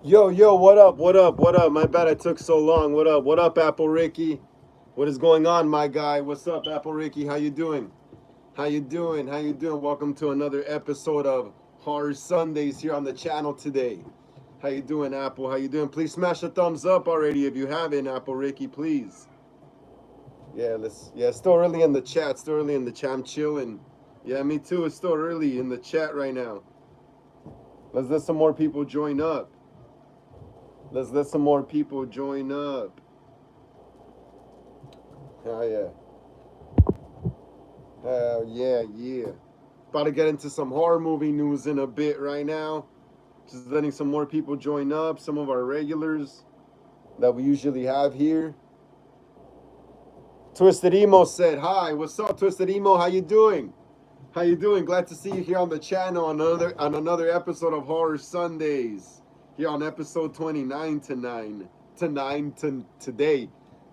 Yo, what up? What up? What up? My bad I took so long. What up? What up, Apple Ricky? What is going on, my guy? What's up, Apple Ricky? How you doing? How you doing? How you doing? Welcome to another episode of Horror Sundays here on the channel today. How you doing, Apple? How you doing? Please smash a thumbs up already if you haven't, Apple Ricky, please. It's still early in the chat. Still early in the chat. I'm chilling. Yeah, me too. It's still early in the chat right now. Let's let some more people join up. Let's let some more people join up. Hell yeah. Hell yeah. About to get into some horror movie news in a bit right now. Just letting some more people join up. Some of our regulars that we usually have here. Twisted Emo said, hi, what's up, Twisted Emo? How you doing? How you doing? Glad to see you here on the channel on another episode of Horror Sundays. Here on episode 29 today.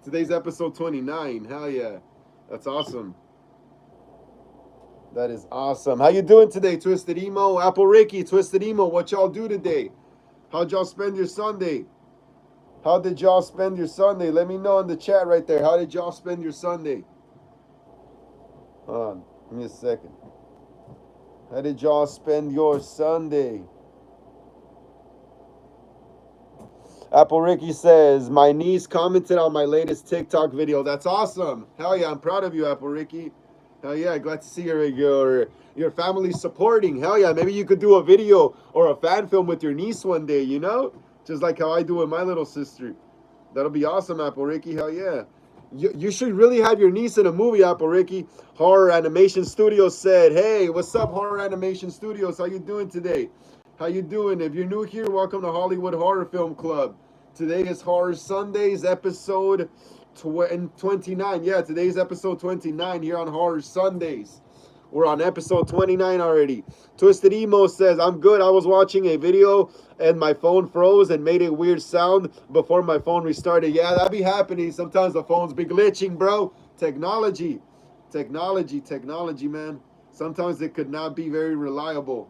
Today's episode 29. Hell yeah. That's awesome. That is awesome. How you doing today, Twisted Emo? Apple Ricky, Twisted Emo, what y'all do today? How'd y'all spend your Sunday? How did y'all spend your Sunday? Let me know in the chat right there. How did y'all spend your Sunday? Hold on. Give me a second. How did y'all spend your Sunday? Apple Ricky says, my niece commented on my latest TikTok video. That's awesome. Hell yeah, I'm proud of you, Apple Ricky. Hell yeah, glad to see your family supporting. Hell yeah, maybe you could do a video or a fan film with your niece one day, you know? Just like how I do with my little sister. That'll be awesome, Apple Ricky. Hell yeah. You should really have your niece in a movie, Apple Ricky. Horror Animation Studios said, hey, what's up, Horror Animation Studios? How you doing today? How you doing? If you're new here, welcome to Hollywood Horror Film Club. Today is Horror Sundays, episode 29. Yeah, today's episode 29 here on Horror Sundays. We're on episode 29 already. Twisted Emo says, I'm good. I was watching a video and my phone froze and made a weird sound before my phone restarted. Yeah, that be happening. Sometimes the phones be glitching, bro. Technology, man. Sometimes it could not be very reliable.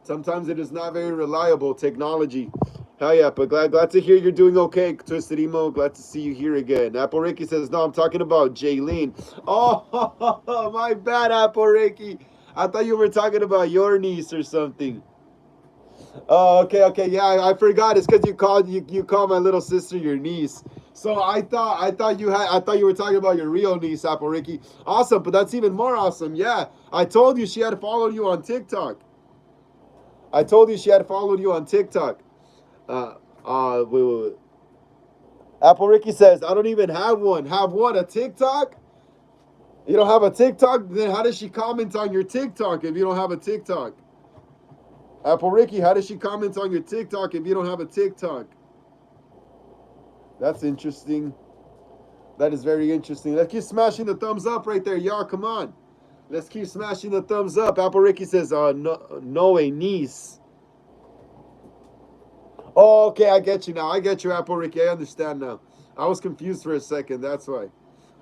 Sometimes it is not very reliable, technology. Hell yeah, but glad to hear you're doing okay, Twisted Emo. Glad to see you here again. Apple Ricky says, no, I'm talking about Jaylene. Oh, my bad, Apple Ricky. I thought you were talking about your niece or something. Oh, okay. Yeah, I forgot. It's because you called my little sister your niece. So I thought you were talking about your real niece, Apple Ricky. Awesome, but that's even more awesome. Yeah, I told you she had followed you on TikTok. I told you she had followed you on TikTok. Wait. Apple Ricky says, I don't even have one. Have what? A TikTok? You don't have a TikTok? Then how does she comment on your TikTok if you don't have a TikTok? Apple Ricky, how does she comment on your TikTok if you don't have a TikTok? That's interesting. That is very interesting. Let's keep smashing the thumbs up right there, y'all. Come on. Let's keep smashing the thumbs up. Apple Ricky says, no, a niece. Oh, okay, I get you now. I get you, Apple Ricky. I understand now. I was confused for a second. That's why.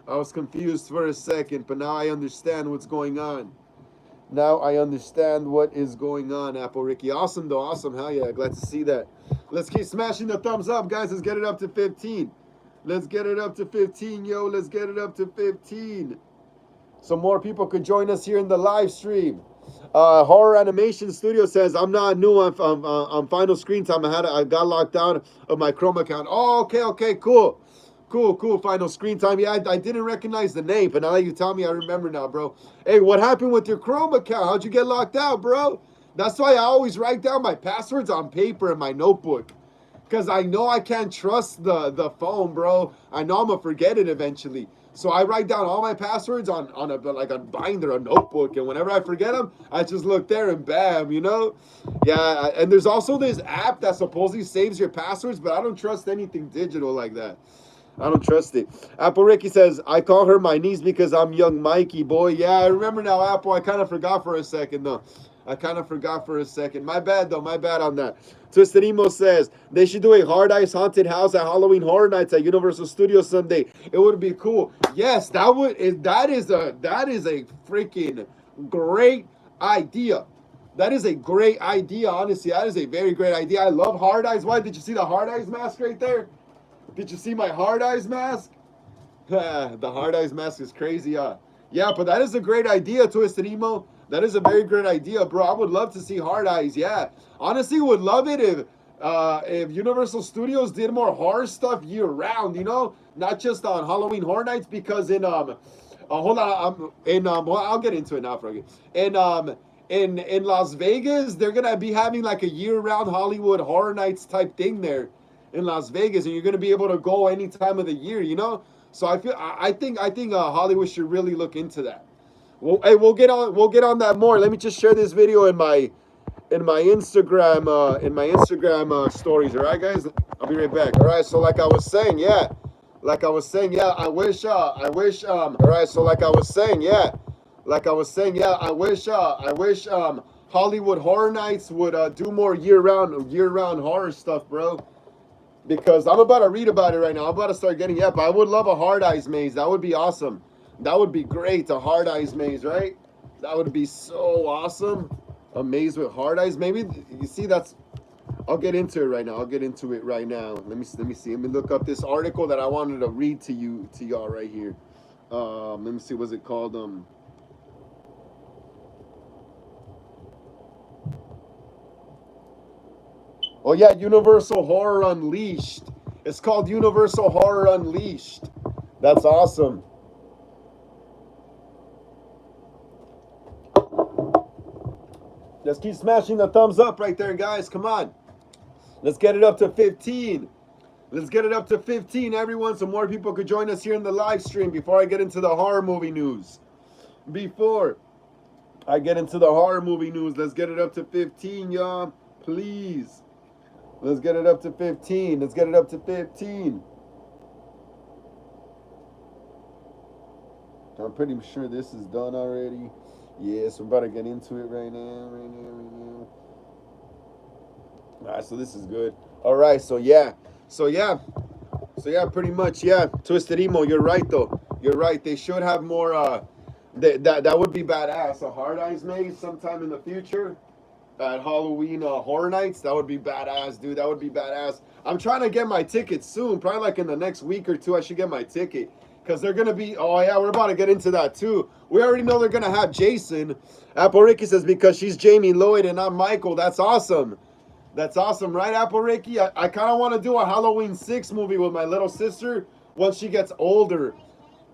I was confused for a second, but now I understand what's going on. Now I understand what is going on, Apple Ricky. Awesome, though. Awesome. Hell yeah. Glad to see that. Let's keep smashing the thumbs up, guys. Let's get it up to 15. Let's get it up to 15, yo. Let's get it up to 15. So more people could join us here in the live stream. Horror Animation Studio says, I'm not new on final screen time. I got locked out of my Chrome account. Oh, okay, cool. Final screen time. Yeah, I didn't recognize the name, but now that you tell me, I remember now, bro. Hey, what happened with your Chrome account? How'd you get locked out, bro? That's why I always write down my passwords on paper in my notebook. Because I know I can't trust the phone, bro. I know I'm going to forget it eventually. So I write down all my passwords on a binder, a notebook, and whenever I forget them, I just look there and bam, you know? Yeah, and there's also this app that supposedly saves your passwords, but I don't trust anything digital like that. I don't trust it. Apple Ricky says, I call her my niece because I'm young Mikey, boy. Yeah, I remember now, Apple. I kind of forgot for a second, though. My bad, though. My bad on that. Twisted Emo says, they should do a Hard Ice Haunted House at Halloween Horror Nights at Universal Studios someday. It would be cool. Yes, that is a freaking great idea. That is a great idea, honestly. That is a very great idea. I love Hard Eyes. Why? Did you see the Hard Eyes mask right there? Did you see my Hard Eyes mask? The Hard Eyes mask is crazy, yeah, but that is a great idea, Twisted Emo. That is a very great idea, bro. I would love to see Hard Eyes, yeah. Honestly, would love it if Universal Studios did more horror stuff year round, you know? Not just on Halloween Horror Nights, because hold on, well, I'll get into it now, Froggy. In Las Vegas, they're gonna be having like a year-round Hollywood Horror Nights type thing there in Las Vegas, and you're gonna be able to go any time of the year, you know. So I think Hollywood should really look into that. Well, hey, we'll get on that more. Let me just share this video in my Instagram stories. All right, guys, I'll be right back. All right, so like I was saying, yeah. I wish. All right, so like I was saying, yeah. I wish Hollywood Horror Nights would do more year-round horror stuff, bro. Because I'm about to read about it right now. I'm about to start getting, yeah, but I would love a Hard Eyes maze. That would be awesome. That would be great, a Hard Eyes maze, right? That would be so awesome. A maze with Hard Eyes. Maybe, you see, I'll get into it right now. Let me see. Let me look up this article that I wanted to read to y'all right here. Let me see, what's it called? Oh yeah, Universal Horror Unleashed. It's called Universal Horror Unleashed. That's awesome. Let's keep smashing the thumbs up right there, guys. Come on. Let's get it up to 15. Let's get it up to 15, everyone, so more people could join us here in the live stream before I get into the horror movie news. Let's get it up to 15, y'all. Please. Let's get it up to 15. I'm pretty sure this is done already. Yes, we're about to get into it right now. All right, so this is good. All right, so yeah, pretty much, yeah. Twisted Emo, you're right though. You're right. They should have more. That would be badass. A Hard Eyes maze sometime in the future. At Halloween Horror Nights, that would be badass, dude. That would be badass. I'm trying to get my ticket soon, probably like in the next week or two. I should get my ticket because they're gonna be. Oh yeah, we're about to get into that too. We already know they're gonna have Jason. Apple Ricky says because she's Jamie Lloyd and I'm Michael. That's awesome. That's awesome, right, Apple Ricky? I kind of want to do a Halloween 6 movie with my little sister once she gets older.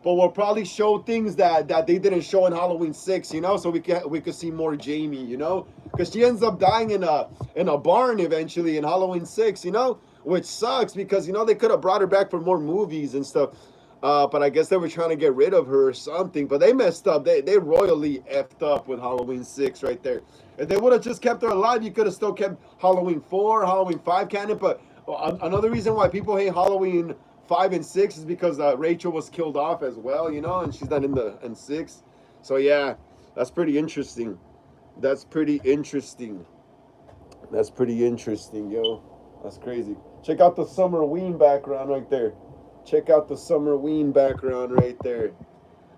But we'll probably show things that they didn't show in Halloween 6, you know, so we could see more Jamie, you know, because she ends up dying in a barn eventually in Halloween 6, you know, which sucks because, you know, they could have brought her back for more movies and stuff. But I guess they were trying to get rid of her or something. But they messed up. They royally effed up with Halloween 6 right there. If they would have just kept her alive, you could have still kept Halloween 4, Halloween 5 canon. But another reason why people hate Halloween 5 and 6 is because Rachel was killed off as well, you know, and she's not in 6. So yeah, that's pretty interesting. That's pretty interesting, yo. That's crazy. Check out the Summer Ween background right there.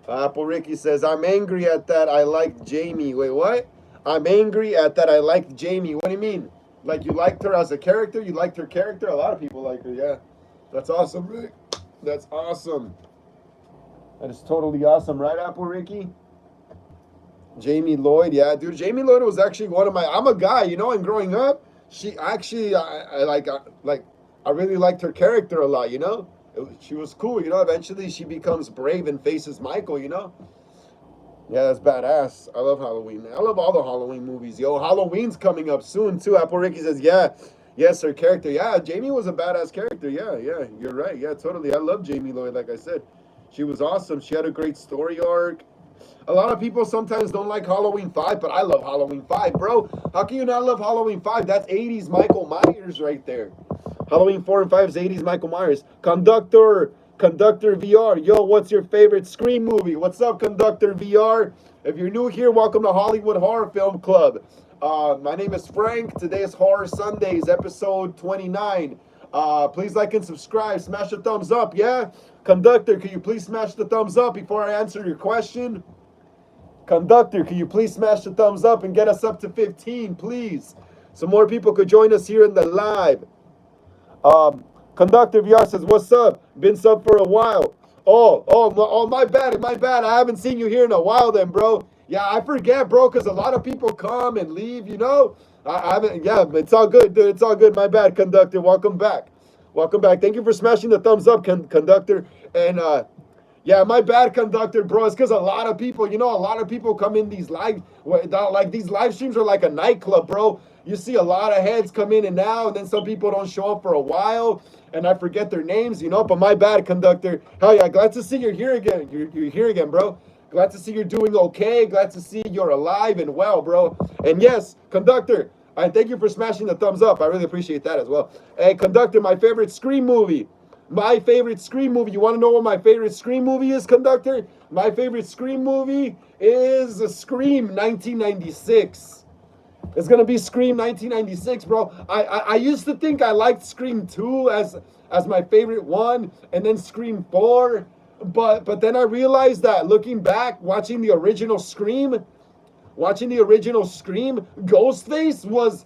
Apple Ricky says, I'm angry at that. I liked Jamie. Wait, what? I'm angry at that. I liked Jamie. What do you mean? Like you liked her as a character? You liked her character? A lot of people like her, yeah. That's awesome, Rick. That's awesome. That is totally awesome, right, Apple Ricky? Jamie Lloyd, yeah, dude. Jamie Lloyd was actually one of my. I'm a guy, you know, and growing up, she actually, I really liked her character a lot, you know. She was cool, you know. Eventually, she becomes brave and faces Michael, you know. Yeah, that's badass. I love Halloween, man. I love all the Halloween movies, yo. Halloween's coming up soon too. Apple Ricky says, yeah. Yes, her character. Yeah, Jamie was a badass character. Yeah, you're right. Yeah, totally. I love Jamie Lloyd, like I said. She was awesome. She had a great story arc. A lot of people sometimes don't like Halloween 5, but I love Halloween 5, bro. How can you not love Halloween 5? That's 80s Michael Myers right there. Halloween 4 and 5 is 80s Michael Myers. Conductor VR. Yo, what's your favorite Scream movie? What's up, Conductor VR? If you're new here, welcome to Hollywood Horror Film Club. My name is Frank. Today is Horror Sundays, episode 29. Please like and subscribe. Smash the thumbs up, yeah? Conductor, can you please smash the thumbs up before I answer your question? Conductor, can you please smash the thumbs up and get us up to 15, please? So more people could join us here in the live. Conductor VR says, what's up? Been sub for a while. Oh, my bad, my bad. I haven't seen you here in a while then, bro. Yeah, I forget, bro, because a lot of people come and leave, you know? I haven't, yeah, it's all good, dude. It's all good. My bad, Conductor. Welcome back. Welcome back. Thank you for smashing the thumbs up, Conductor. And, yeah, my bad, Conductor, bro. It's because a lot of people, you know, a lot of people come in these live, like these live streams are like a nightclub, bro. You see a lot of heads come in and out, and then some people don't show up for a while, and I forget their names, you know. But my bad, Conductor. Hell yeah, glad to see you're here again. You're here again, bro. Glad to see you're doing okay. Glad to see you're alive and well, bro. And yes, Conductor, I thank you for smashing the thumbs up. I really appreciate that as well. Hey, Conductor, my favorite Scream movie. My favorite Scream movie. You want to know what my favorite Scream movie is, Conductor? My favorite Scream movie is Scream 1996. It's gonna be Scream 1996, bro. I used to think I liked Scream 2 as my favorite one, and then Scream 4. But then I realized that looking back, watching the original Scream, Ghostface was,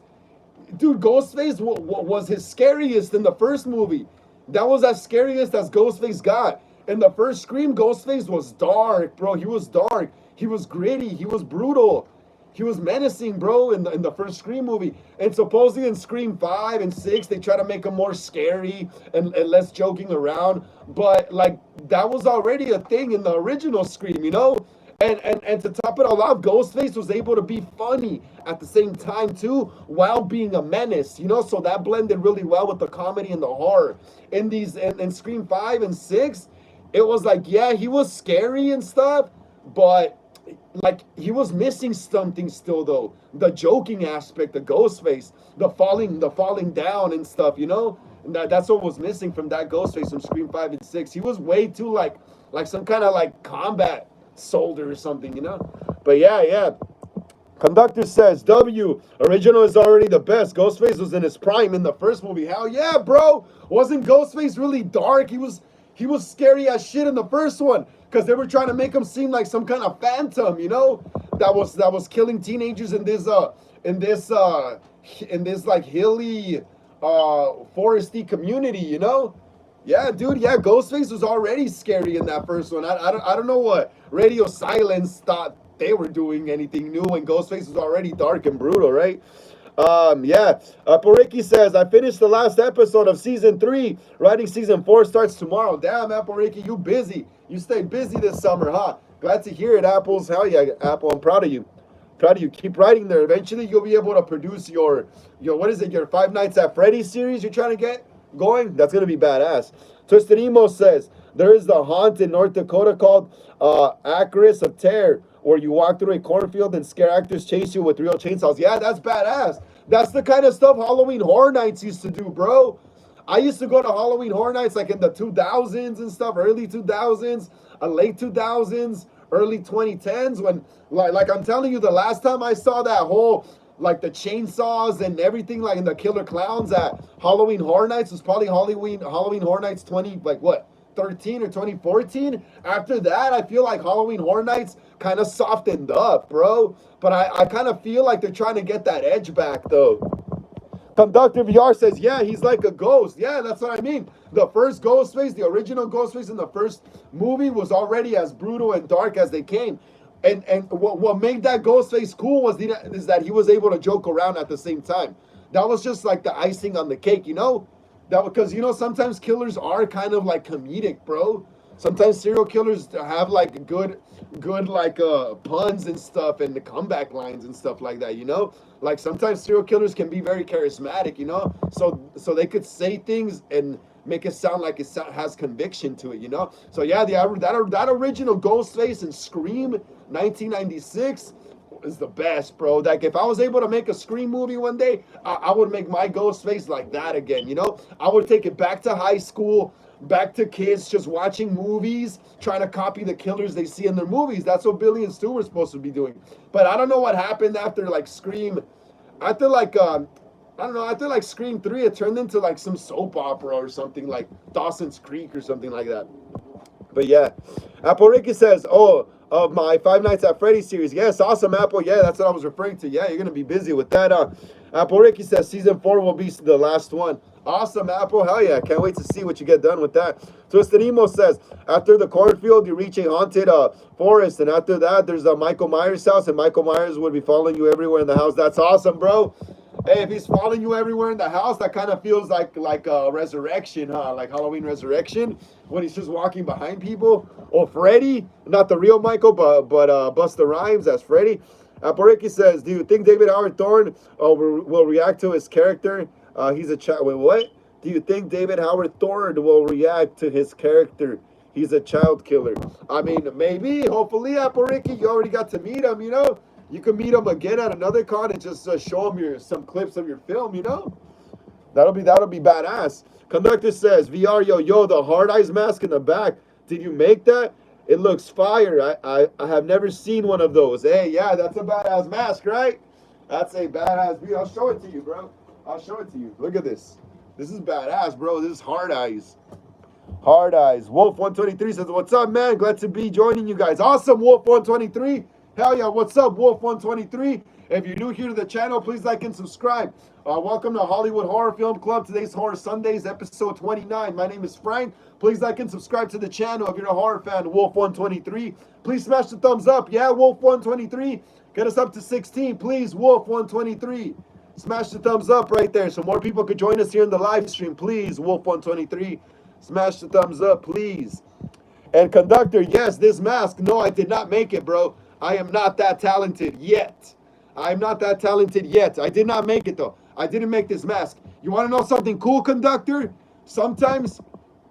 dude, Ghostface was his scariest in the first movie. That was as scariest as Ghostface got. In the first Scream, Ghostface was dark, bro. He was dark. He was gritty. He was brutal. He was menacing, bro, in the first Scream movie. And supposedly in Scream 5 and 6, they try to make him more scary and less joking around. But, like, that was already a thing in the original Scream, you know? And to top it all off, Ghostface was able to be funny at the same time, too, while being a menace, you know? So that blended really well with the comedy and the horror. In Scream 5 and 6, it was like, yeah, he was scary and stuff, but like he was missing something still though. The joking aspect, the Ghostface, the falling down and stuff, you know? And that's what was missing from that Ghostface from Scream 5 and 6. He was way too like some kind of like combat soldier or something, you know? But yeah. Conductor says, W, original is already the best. Ghostface was in his prime in the first movie. Hell yeah, bro. Wasn't Ghostface really dark? He was scary as shit in the first one because they were trying to make him seem like some kind of phantom, you know, that was killing teenagers in this like hilly foresty community, you know. Yeah, dude. Yeah, Ghostface was already scary in that first one. I don't know what Radio Silence thought they were doing anything new when Ghostface was already dark and brutal, right? Yeah. Poriki says, I finished the last episode of season 3. Writing season 4 starts tomorrow. Damn, Poriki, you busy. You stay busy this summer, huh? Glad to hear it, Apples. Hell yeah, Apple. I'm proud of you. Proud of you. Keep writing there. Eventually, you'll be able to produce your what is it? Your Five Nights at Freddy's series you're trying to get going. That's gonna be badass. Twisted Emo says there is the haunt in North Dakota called Acris of Terror, where you walk through a cornfield and scare actors chase you with real chainsaws. Yeah, that's badass. That's the kind of stuff Halloween Horror Nights used to do, bro. I used to go to Halloween Horror Nights like in the 2000s and stuff, early 2000s, late 2000s, early 2010s, when, like I'm telling you, the last time I saw that whole, like the chainsaws and everything, like in the Killer Clowns at Halloween Horror Nights was probably Halloween Horror Nights 13 or 2014. After that, I feel like Halloween Horror Nights kind of softened up, bro. But I kind of feel like they're trying to get that edge back, though. Conductor VR says, yeah, he's like a ghost. Yeah, that's what I mean. The first Ghostface, the original Ghostface in the first movie was already as brutal and dark as they came. And what made that Ghostface cool is that he was able to joke around at the same time. That was just like the icing on the cake, you know? That because, you know, sometimes killers are kind of like comedic, bro. Sometimes serial killers have like good like puns and stuff and the comeback lines and stuff like that, you know? Like sometimes serial killers can be very charismatic, you know? So they could say things and make it sound like it has conviction to it, you know? So yeah, that original Ghostface in Scream 1996 is the best, bro. Like if I was able to make a Scream movie one day, I would make my Ghostface like that again, you know? I would take it back to high school, back to kids just watching movies, trying to copy the killers they see in their movies. That's what Billy and Stu were supposed to be doing. But I don't know what happened after like Scream. After like I don't know, after like Scream 3, it turned into like some soap opera or something like Dawson's Creek or something like that. But yeah. Apple Ricky says, oh, of my Five Nights at Freddy's series. Yes, awesome, Apple. Yeah, that's what I was referring to. Yeah, you're gonna be busy with that. Apple Ricky says season 4 will be the last one. Awesome, Apple. Hell yeah, can't wait to see what you get done with that. Twisted Emo says after the cornfield, you reach a haunted forest, and after that, there's a Michael Myers house, and Michael Myers would be following you everywhere in the house. That's awesome, bro. Hey, if he's following you everywhere in the house, that kind of feels like resurrection, huh? Like Halloween Resurrection, when he's just walking behind people. Or Freddy, not the real Michael, but Busta Rhymes as Freddy. Appariki says, do you think David Howard Thorne will react to his character? He's a child. Wait, what? Do you think David Howard Thorne will react to his character? He's a child killer. I mean, maybe, hopefully, Appariki, you already got to meet him, you know? You can meet him again at another con and just show him some clips of your film, you know? That'll be badass. Conductor says, VR, yo, the hard eyes mask in the back. Did you make that? It looks fire. I have never seen one of those. Hey, yeah, that's a badass mask, right? That's a badass view. I'll show it to you, bro. I'll show it to you. Look at this. This is badass, bro. This is hard eyes. Hard eyes. Wolf123 says, what's up, man? Glad to be joining you guys. Awesome, Wolf123. Hell yeah, what's up, Wolf123? If you're new here to the channel, please like and subscribe. Welcome to Hollywood Horror Film Club. Today's Horror Sundays, episode 29. My name is Frank. Please like and subscribe to the channel if you're a horror fan, Wolf123. Please smash the thumbs up. Yeah, Wolf123. Get us up to 16, please, Wolf123. Smash the thumbs up right there so more people could join us here in the live stream. Please, Wolf123. Smash the thumbs up, please. And conductor, yes, this mask. No, I did not make it, bro. I am not that talented yet. I'm not that talented yet. I did not make it, though. I didn't make this mask. You want to know something cool, conductor? Sometimes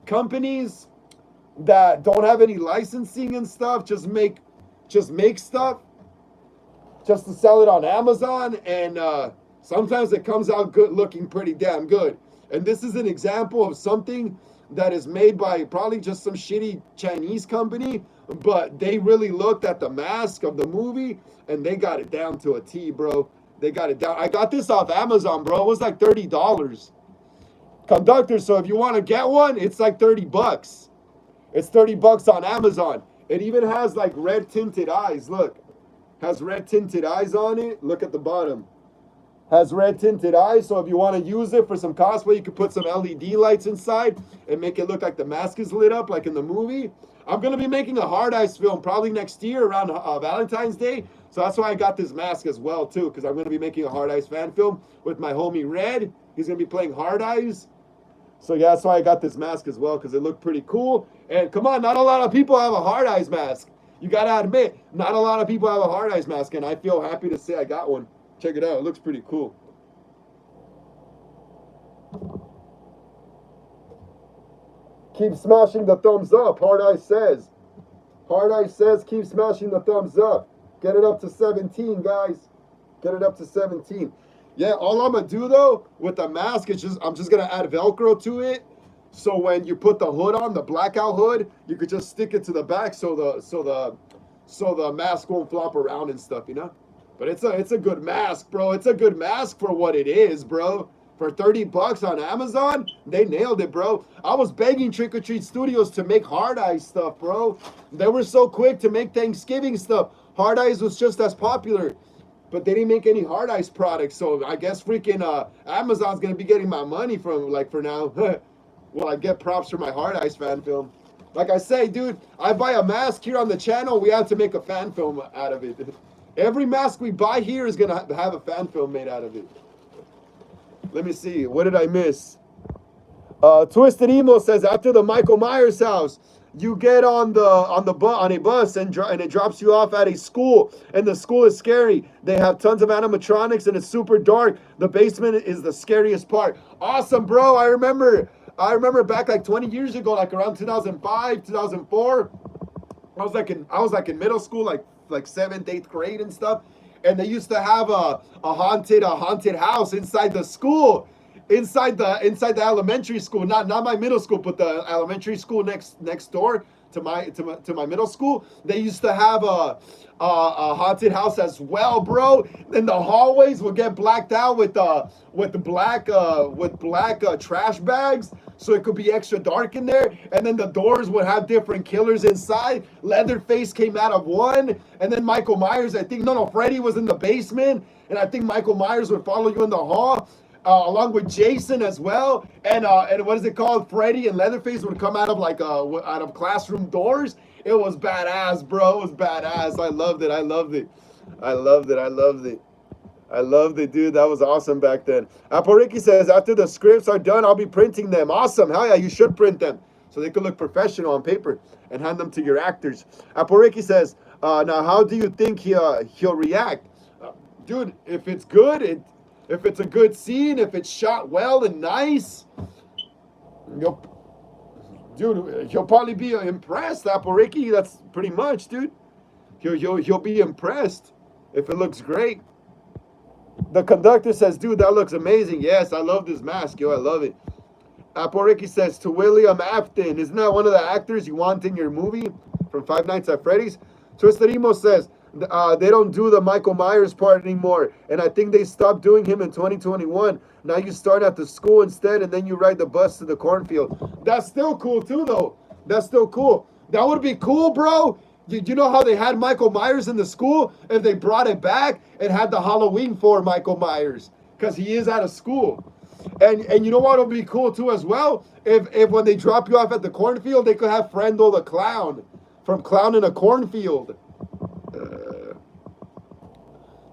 companies that don't have any licensing and stuff just make stuff just to sell it on Amazon, and sometimes it comes out good, looking pretty damn good. And this is an example of something that is made by probably just some shitty Chinese company, but they really looked at the mask of the movie and they got it down to a T, bro. They got it down. I got this off Amazon, bro. It was like $30. Conductor, so if you want to get one, it's like 30 bucks. It's 30 bucks on Amazon. It even has like red tinted eyes. Look, has red tinted eyes on it. Look at the bottom. Has red tinted eyes, so if you want to use it for some cosplay, you could put some LED lights inside and make it look like the mask is lit up like in the movie. I'm going to be making a hard eyes film probably next year around Valentine's Day, so that's why I got this mask as well too, because I'm going to be making a hard eyes fan film with my homie Red. He's going to be playing hard eyes. So yeah, that's why I got this mask as well, because it looked pretty cool. And come on, not a lot of people have a hard eyes mask. You got to admit, not a lot of people have a hard eyes mask, and I feel happy to say I got one. Check it out. It looks pretty cool. Keep smashing the thumbs up. Hard Eye says. Hard Eye says keep smashing the thumbs up. Get it up to 17, guys. Get it up to 17. Yeah, all I'm going to do, though, with the mask is I'm just going to add Velcro to it. So when you put the hood on, the blackout hood, you could just stick it to the back so the mask won't flop around and stuff, you know? But it's a good mask, bro. It's a good mask for what it is, bro. For 30 bucks on Amazon, they nailed it, bro. I was begging Trick or Treat Studios to make Hard Eyes stuff, bro. They were so quick to make Thanksgiving stuff. Hard Eyes was just as popular, but they didn't make any Hard Eyes products. So I guess freaking Amazon's gonna be getting my money from, like, for now. Well, I get props for my Hard Eyes fan film. Like I say, dude, I buy a mask here on the channel, we have to make a fan film out of it. Every mask we buy here is going to have a fan film made out of it. Let me see. What did I miss? Twisted Emo says, after the Michael Myers house, you get on a bus and it drops you off at a school. And the school is scary. They have tons of animatronics and it's super dark. The basement is the scariest part. Awesome, bro. I remember back like 20 years ago, like around 2005, 2004. I was like in middle school, like 7th, 8th grade and stuff, and they used to have a haunted house inside the school, inside the elementary school, not my middle school, but the elementary school next door. to my middle school, they used to have a haunted house as well, bro. And the hallways would get blacked out with black trash bags, so it could be extra dark in there. And then the doors would have different killers inside. Leatherface came out of one, and then Michael Myers, I think, no, Freddy was in the basement, and I think Michael Myers would follow you in the hall. Along with Jason as well, and what is it called? Freddy and Leatherface would come out of out of classroom doors. It was badass, bro. It was badass. I loved it. I loved it. I loved it. I loved it. I loved it, dude. That was awesome back then. Apple Ricky says, after the scripts are done, I'll be printing them. Awesome. Hell yeah, you should print them so they could look professional on paper and hand them to your actors. Apple Ricky says, now how do you think he'll react? Dude, if it's good, if it's a good scene, if it's shot well and nice, he'll probably be impressed. Apple Ricky, that's pretty much, dude. He'll be impressed if it looks great. The conductor says, dude, that looks amazing. Yes, I love this mask, yo, I love it. Apple Ricky says, to William Afton, isn't that one of the actors you want in your movie from Five Nights at Freddy's? Twisted Emo says, they don't do the Michael Myers part anymore, and I think they stopped doing him in 2021. Now you start at the school instead, and then you ride the bus to the cornfield. That's still cool too, though. That's still cool. That would be cool, bro. You know how they had Michael Myers in the school? If they brought it back and had the Halloween for Michael Myers, because he is out of school. And you know what would be cool too as well? If when they drop you off at the cornfield, they could have Frendo the Clown from Clown in a Cornfield.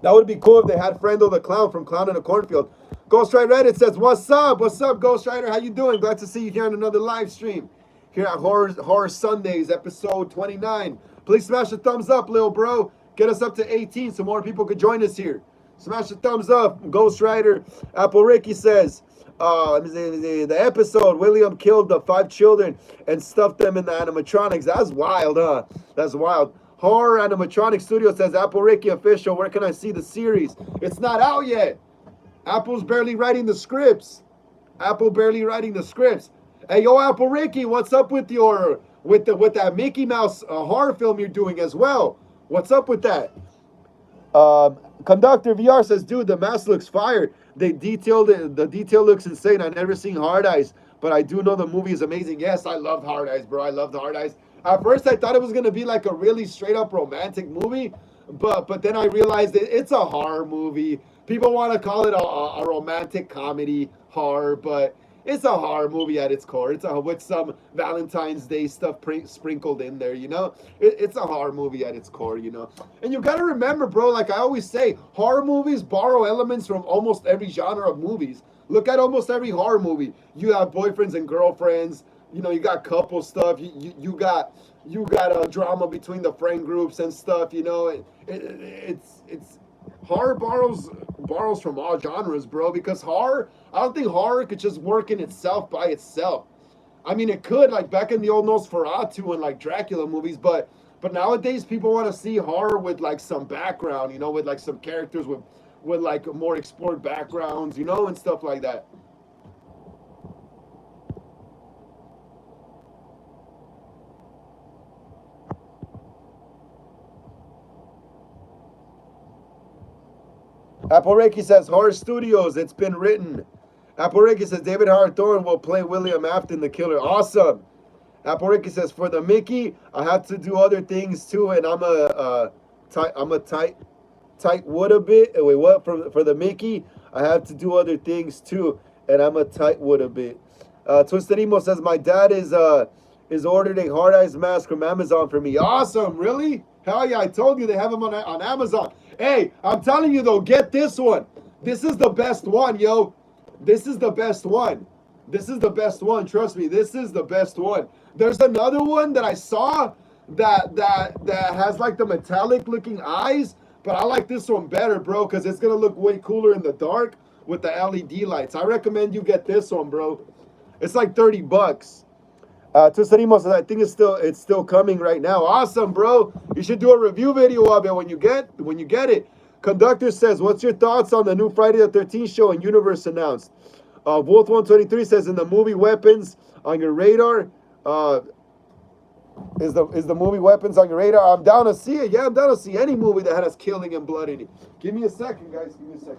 That would be cool if they had Frendo the Clown from Clown in a Cornfield. Ghost Rider Reddit says, what's up? What's up, Ghost Rider? How you doing? Glad to see you here on another live stream. Here at Horror Sundays, episode 29. Please smash the thumbs up, little bro. Get us up to 18 so more people could join us here. Smash the thumbs up. Ghost Rider. Apple Ricky says, the episode, William killed the 5 children and stuffed them in the animatronics. That's wild, huh? That's wild. Horror Animatronic Studio says, Apple Ricky official, where can I see the series? It's not out yet. Apple's barely writing the scripts. Apple barely writing the scripts. Hey, yo, Apple Ricky, what's up with that Mickey Mouse horror film you're doing as well? What's up with that? Conductor VR says, dude, the mask looks fire. They detailed it. The detail looks insane. I've never seen Hard Eyes, but I do know the movie is amazing. Yes, I loved Hard Eyes, bro. I loved Hard Eyes. At first, I thought it was going to be like a really straight-up romantic movie, but then I realized it's a horror movie. People want to call it a romantic comedy horror, but it's a horror movie at its core. It's with some Valentine's Day stuff sprinkled in there, you know? It's a horror movie at its core, you know? And you got to remember, bro, like I always say, horror movies borrow elements from almost every genre of movies. Look at almost every horror movie. You have boyfriends and girlfriends. You know, you got couple stuff. You got a drama between the friend groups and stuff. You know, it's horror borrows from all genres, bro. Because horror, I don't think horror could just work in itself by itself. I mean, it could, like back in the old Nosferatu and like Dracula movies, but nowadays people want to see horror with like some background. You know, with like some characters with like more explored backgrounds. You know, and stuff like that. Apple Reiki says, Horror Studios, it's been written. Apple Reiki says, David Howard Thorne will play William Afton, the killer. Awesome. Apple Reiki says, for the Mickey, I have to do other things too, and I'm a tight wood a bit. Wait, what? For the Mickey, I have to do other things too, and I'm a tight wood a bit. Twisted Emo says, my dad is ordered a Hard Eyes mask from Amazon for me. Awesome, really? Hell yeah, I told you they have them on Amazon. Hey, I'm telling you though, get this one. This is the best one, yo. This is the best one. This is the best one. Trust me, this is the best one. There's another one that I saw that has like the metallic looking eyes, but I like this one better, bro, because it's gonna look way cooler in the dark with the LED lights. I recommend you get this one, bro. It's like $30. Tusanimo says, I think it's still coming right now. Awesome, bro. You should do a review video of it when you get it. Conductor says, what's your thoughts on the new Friday the 13th show and Universe announced? Wolf 123 says, in the movie Weapons on your radar, Is the movie Weapons on your radar? I'm down to see it. Yeah, I'm down to see any movie that has killing and blood in it. Give me a second, guys. Give me a second.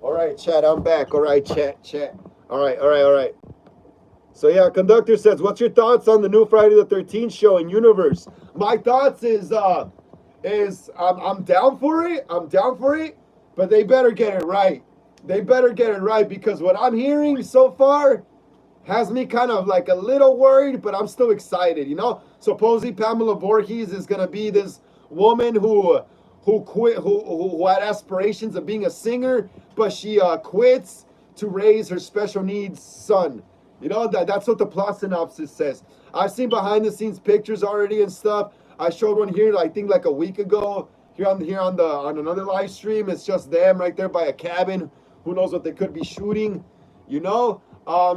All right, chat. I'm back. All right, chat. All right. So yeah, conductor says, "What's your thoughts on the new Friday the 13th show in Universe?" My thoughts is I'm down for it. I'm down for it, but they better get it right. They better get it right because what I'm hearing so far has me kind of like a little worried, but I'm still excited. You know, supposedly Pamela Voorhees is gonna be this woman who quit who had aspirations of being a singer, but she quits to raise her special needs son. You know, that's what the plot synopsis says. I've seen behind the scenes pictures already and stuff. I showed one here, I think like a week ago, on another live stream. It's just them right there by a cabin. Who knows what they could be shooting, you know?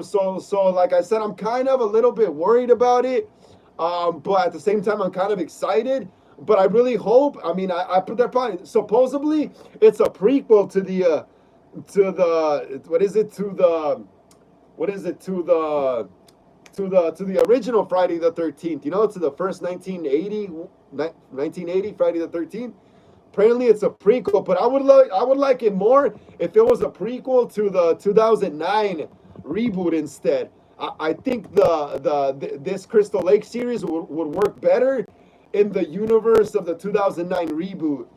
So like I said, I'm kind of a little bit worried about it. But at the same time, I'm kind of excited. But I really hope. I mean, I put that probably supposedly it's a prequel to the to the original Friday the 13th. You know, to the first 1980 Friday the 13th. Apparently, it's a prequel, but I would like it more if it was a prequel to the 2009 reboot instead. I think this Crystal Lake series would work better in the universe of the 2009 reboot.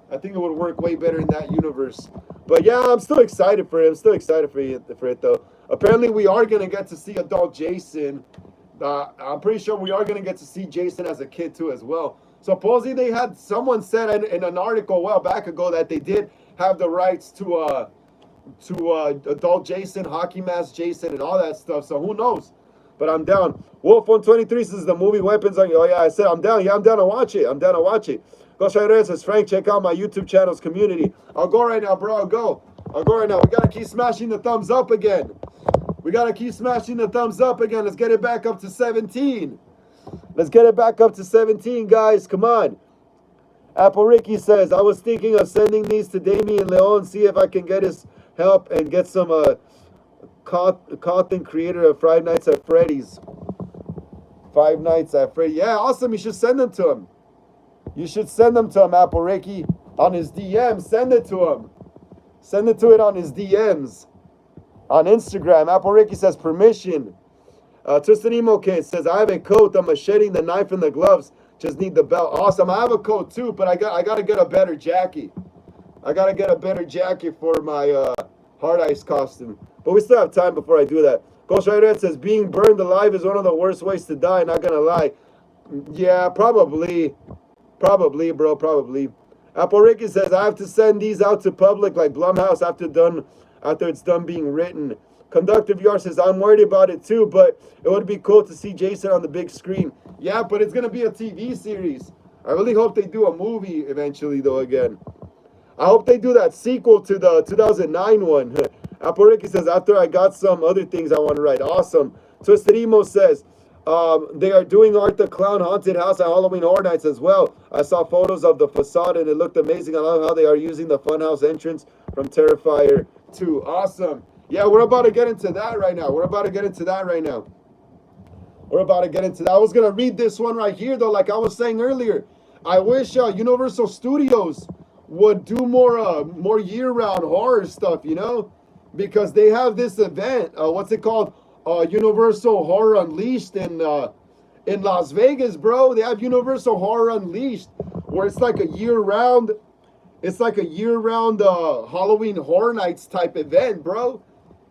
I think it would work way better in that universe. But yeah, I'm still excited for it. I'm still excited for it though. Apparently, we are gonna get to see adult Jason. I'm pretty sure we are gonna get to see Jason as a kid too as well. Supposedly, they had someone said in an article a while back ago that they did have the rights to adult Jason, hockey mask Jason, and all that stuff. So who knows? But I'm down. Wolf 123 says the movie Weapons on. Oh yeah, I said I'm down. Yeah, I'm down to watch it. I'm down to watch it. Ghost Rider says, Frank, check out my YouTube channel's community. I'll go right now, bro. I'll go right now. We gotta keep smashing the thumbs up again. Let's get it back up to 17. Let's get it back up to 17, guys. Come on. Apple Ricky says, I was thinking of sending these to Damien Leon, see if I can get his help and get some content creator of Five Nights at Freddy's. Five Nights at Freddy's. Yeah, awesome. You should send them to him. Apple Ricky. On his DM. Send it to him. Send it to it on his DMs. On Instagram. Apple Ricky says, permission. Twisted Emo Kid says, I have a coat, the machete, the knife, and the gloves. Just need the belt. Awesome. I have a coat too, but I gotta get a better jacket. For my Hard Ice costume. But we still have time before I do that. Ghost Rider says, being burned alive is one of the worst ways to die, not gonna lie. Yeah, probably. Probably, bro, probably. Apple Ricky says, I have to send these out to public like Blumhouse after it's done being written. Conductor VR says, I'm worried about it too, but it would be cool to see Jason on the big screen. Yeah, but it's going to be a TV series. I really hope they do a movie eventually, though, again. I hope they do that sequel to the 2009 one. Apple Ricky says, after I got some other things I want to write. Awesome. Twisted Emo says, they are doing Art the Clown Haunted House at Halloween Horror Nights as well. I saw photos of the facade and it looked amazing. I love how they are using the Funhouse entrance from Terrifier 2. Awesome. Yeah, we're about to get into that right now. I was going to read this one right here, though, like I was saying earlier. I wish Universal Studios would do more year-round horror stuff, you know? Because they have this event, what's it called? Universal Horror Unleashed in Las Vegas, bro. They have Universal Horror Unleashed, where it's like a year-round Halloween Horror Nights type event, bro.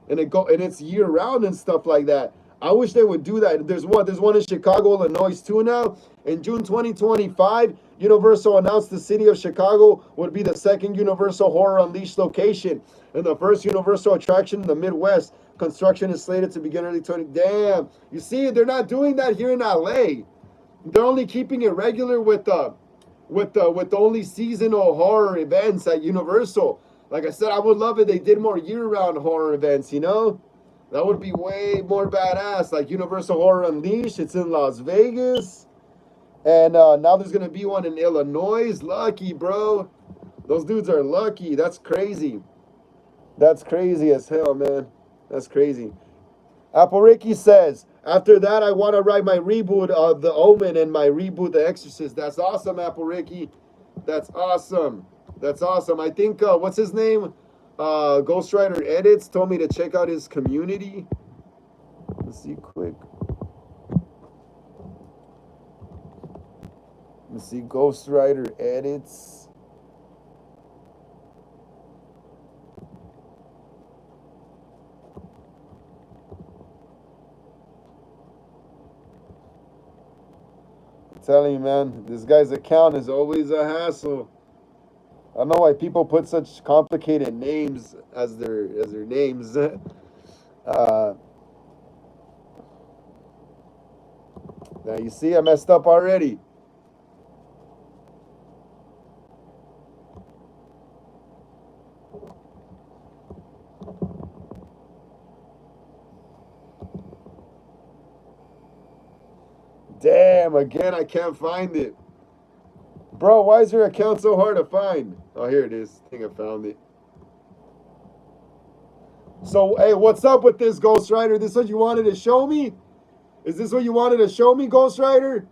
And it's year round and stuff like that. I wish they would do that. There's one in Chicago, Illinois too now. In June 2025, Universal announced the city of Chicago would be the second Universal Horror Unleashed location and the first Universal attraction in the Midwest. Construction is slated to begin early 20. Damn, you see, they're not doing that here in LA. They're only keeping it regular with only seasonal horror events at Universal. Like I said, I would love it. They did more year-round horror events, you know? That would be way more badass. Like Universal Horror Unleashed, it's in Las Vegas. And now there's gonna be one in Illinois. Lucky, bro. Those dudes are lucky. That's crazy. That's crazy as hell, man. That's crazy. Apple Ricky says, after that, I want to write my reboot of The Omen and my reboot The Exorcist. That's awesome, Apple Ricky. That's awesome. That's awesome. I think, what's his name? Ghostwriter Edits told me to check out his community. Let's see quick. Let's see, Ghostwriter Edits. Telling you, man, this guy's account is always a hassle. I don't know why people put such complicated names as their names. Now you see, I messed up already. Damn, again, I can't find it. Bro, why is your account so hard to find? Oh, here it is. I think I found it. So, hey, what's up with this, Ghostwriter? This what you wanted to show me? Is this what you wanted to show me, Ghostwriter?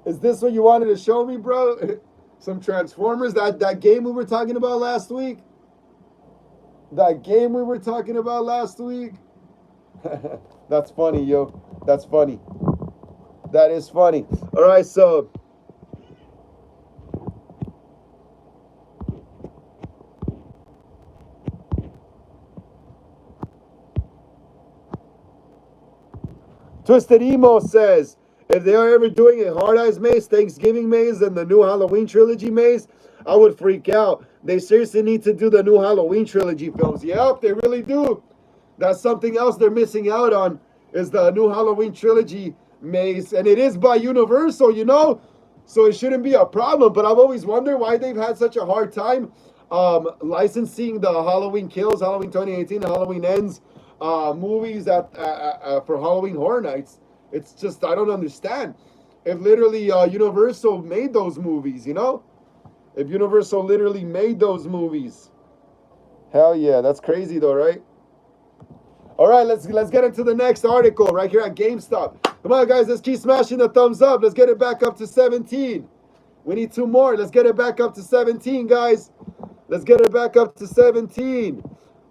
Is this what you wanted to show me, bro? Some Transformers? That game we were talking about last week? That game we were talking about last week? That's funny, yo. That's funny. That is funny. All right, so Twisted Emo says, if they are ever doing a Hard Eyes maze, Thanksgiving maze, and the new Halloween trilogy maze, I would freak out. They seriously need to do the new Halloween trilogy films. Yep, they really do. That's something else they're missing out on, is the new Halloween trilogy maze. And it is by Universal, you know? So it shouldn't be a problem. But I've always wondered why they've had such a hard time licensing the Halloween Kills, Halloween 2018, Halloween Ends movies for Halloween Horror Nights. It's just, I don't understand. If literally Universal made those movies, you know? If Universal literally made those movies. Hell yeah, that's crazy though, right? All right, let's get into the next article right here at GameStop. Come on, guys, let's keep smashing the thumbs up. Let's get it back up to 17. We need 2 more. Let's get it back up to 17, guys. Let's get it back up to 17.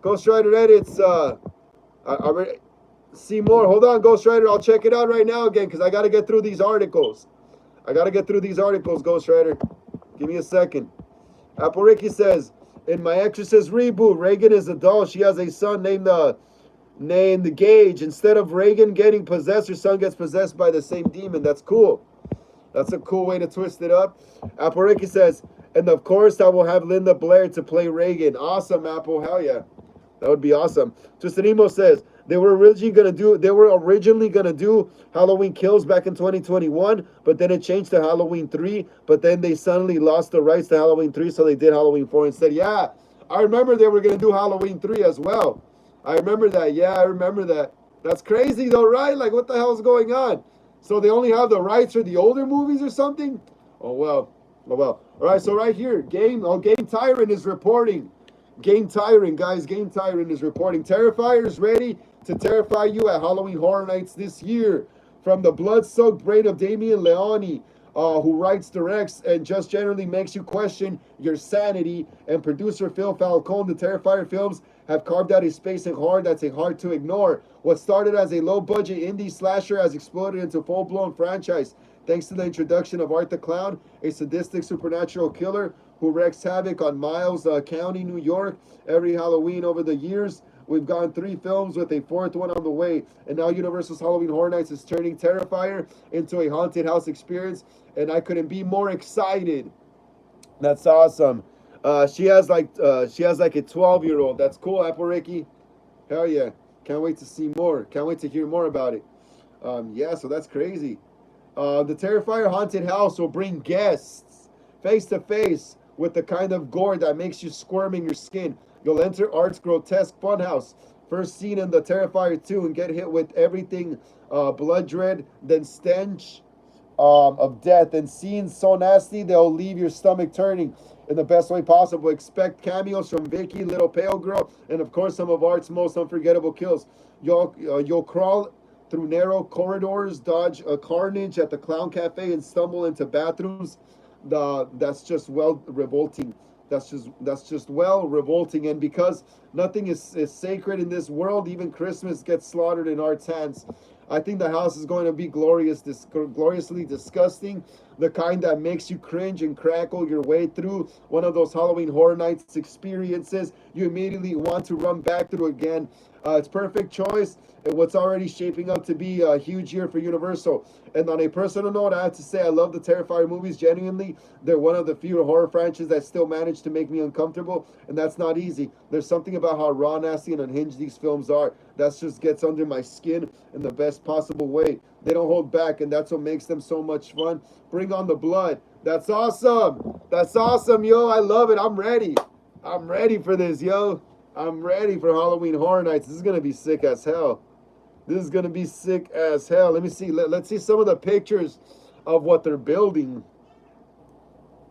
Ghostwriter Edits. See more. Hold on, Ghostwriter. I'll check it out right now again because I got to get through these articles. Ghostwriter. Give me a second. Apple Ricky says, in My Exorcist reboot, Reagan is a doll. She has a son named Gage. Instead of Reagan getting possessed, her son gets possessed by the same demon. That's cool. That's a cool way to twist it up. Apple Ricky says, and of course, I will have Linda Blair to play Reagan. Awesome, Apple. Hell yeah. That would be awesome. Twisted Emo says, they were originally gonna do Halloween Kills back in 2021, but then it changed to Halloween 3, but then they suddenly lost the rights to Halloween 3, so they did Halloween 4 instead. Yeah, I remember they were gonna do Halloween 3 as well. I remember that. Yeah, I remember that. That's crazy though, right? Like, what the hell is going on? So they only have the rights for the older movies or something? Oh well. All right, so right here, Game Tyrant is reporting. Game Tyrant, guys. Game Tyrant is reporting. Terrifier is ready to terrify you at Halloween Horror Nights this year. From the blood-soaked brain of Damien Leone, who writes, directs, and just generally makes you question your sanity, and producer Phil Falcone, the Terrifier films have carved out a space in horror that's hard to ignore. What started as a low-budget indie slasher has exploded into a full-blown franchise, thanks to the introduction of Art the Clown, a sadistic supernatural killer who wreaks havoc on Miles County, New York, every Halloween over the years. We've gone 3 films with a 4th one on the way, and now Universal's Halloween Horror Nights is turning Terrifier into a haunted house experience, and I couldn't be more excited. That's awesome. She has like a 12-year-old. That's cool, Apple Ricky. Hell yeah. Can't wait to see more. Can't wait to hear more about it. Yeah, so that's crazy. The Terrifier Haunted House will bring guests face to face with the kind of gore that makes you squirm in your skin. You'll enter Art's grotesque funhouse, first seen in the Terrifier 2, and get hit with everything blood dread, then stench, of death, and scenes so nasty they'll leave your stomach turning in the best way possible. Expect cameos from Vicky, Little Pale Girl, and of course some of Art's most unforgettable kills. You'll crawl through narrow corridors, dodge a carnage at the Clown Cafe, and stumble into bathrooms. That's just well revolting. That's just well revolting. And because nothing is sacred in this world, even Christmas gets slaughtered in Art's hands. I think the house is going to be gloriously disgusting, the kind that makes you cringe and crackle your way through one of those Halloween Horror Nights experiences you immediately want to run back through again. It's perfect choice in what's already shaping up to be a huge year for Universal. And on a personal note, I have to say I love the Terrifier movies. Genuinely, they're one of the few horror franchises that still manage to make me uncomfortable, and that's not easy. There's something about how raw, nasty, and unhinged these films are that just gets under my skin in the best possible way. They don't hold back, and that's what makes them so much fun. Bring on the blood. That's awesome. That's awesome, yo. I love it. I'm ready. I'm ready for this, yo. I'm ready for Halloween Horror Nights. This is going to be sick as hell. This is going to be sick as hell. Let me see. Let's see some of the pictures of what they're building.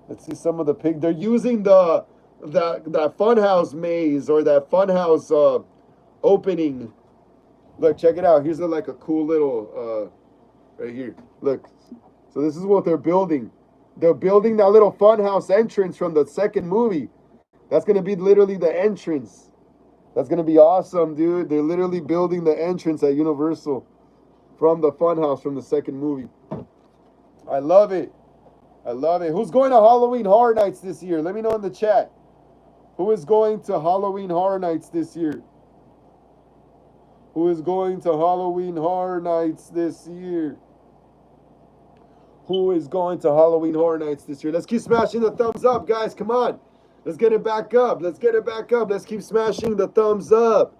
Let's see some of the pic. They're using that funhouse maze, or that funhouse opening. Look, check it out. Here's like a cool little right here. Look. So this is what they're building. They're building that little funhouse entrance from the second movie. That's going to be literally the entrance. That's going to be awesome, dude. They're literally building the entrance at Universal from the funhouse from the second movie. I love it. I love it. Who's going to Halloween Horror Nights this year? Let me know in the chat. Who is going to Halloween Horror Nights this year? Who is going to Halloween Horror Nights this year? Who is going to Halloween Horror Nights this year? Let's keep smashing the thumbs up, guys. Come on. Let's get it back up. Let's get it back up. Let's keep smashing the thumbs up.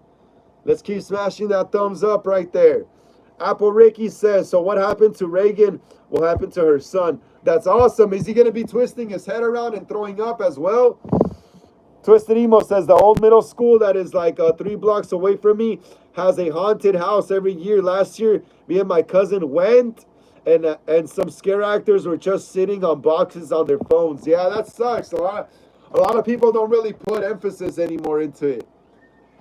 Let's keep smashing that thumbs up right there. Apple Ricky says, so what happened to Reagan will happen to her son. That's awesome. Is he going to be twisting his head around and throwing up as well? Twisted Emo says, the old middle school that is like 3 blocks away from me has a haunted house every year. Last year, me and my cousin went, and some scare actors were just sitting on boxes on their phones. Yeah, that sucks. A lot of people don't really put emphasis anymore into it.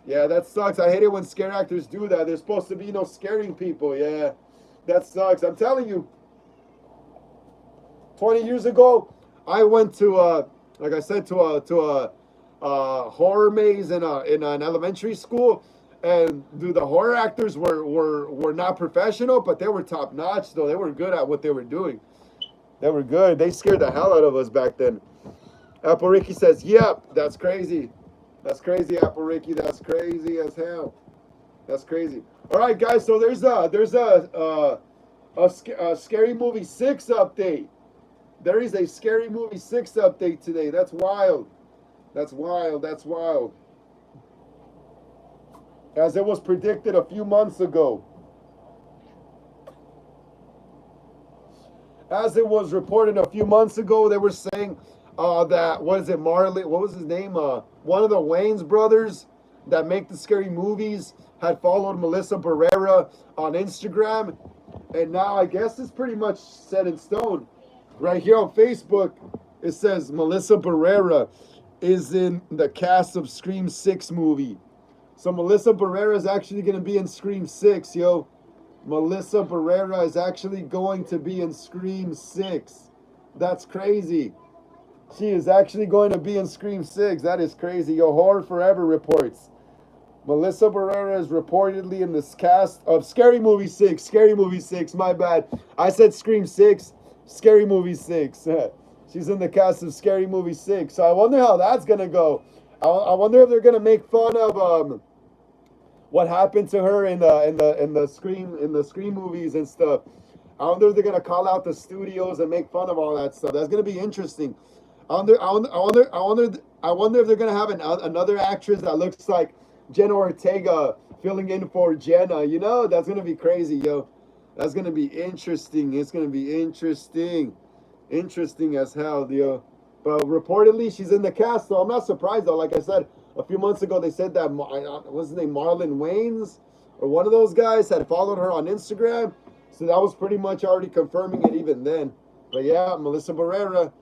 Yeah, that sucks. I hate it when scare actors do that. There's supposed to be no scaring people. Yeah, that sucks. I'm telling you, 20 years ago, I went to like I said, to a horror maze in an elementary school. And dude, the horror actors were not professional, but they were top notch though. They were good at what they were doing. They were good. They scared the hell out of us back then. Apple Ricky says, yep, that's crazy. That's crazy, Apple Ricky. That's crazy as hell. That's crazy. All right, guys. So there's a Scary Movie 6 update. There is a Scary Movie 6 update today. That's wild. That's wild. That's wild. As it was predicted a few months ago. As it was reported a few months ago, they were saying that, what is it, Marley, what was his name? One of the Wayans brothers that make the scary movies had followed Melissa Barrera on Instagram. And now I guess it's pretty much set in stone. Right here on Facebook, it says Melissa Barrera is in the cast of Scream 6 movie. So Melissa Barrera is actually going to be in Scream 6, yo. Melissa Barrera is actually going to be in Scream 6. That's crazy. She is actually going to be in Scream 6. That is crazy. Yo, Horror Forever reports. Melissa Barrera is reportedly in this cast of Scary Movie 6. Scary Movie 6, my bad. I said Scream 6, Scary Movie 6. She's in the cast of Scary Movie 6. So I wonder how that's going to go. I wonder if they're going to make fun of what happened to her in the Scream movies and stuff. I wonder if they're gonna call out the studios and make fun of all that stuff. That's gonna be interesting. I wonder if they're gonna have another actress that looks like Jenna Ortega filling in for Jenna. You know, that's gonna be crazy, yo. That's gonna be interesting. It's gonna be interesting as hell, yo. But reportedly, she's in the cast, so I'm not surprised though. Like I said, a few months ago, they said that, what's his name, Marlon Wayans, or one of those guys had followed her on Instagram. So that was pretty much already confirming it even then. But yeah, Melissa Barrera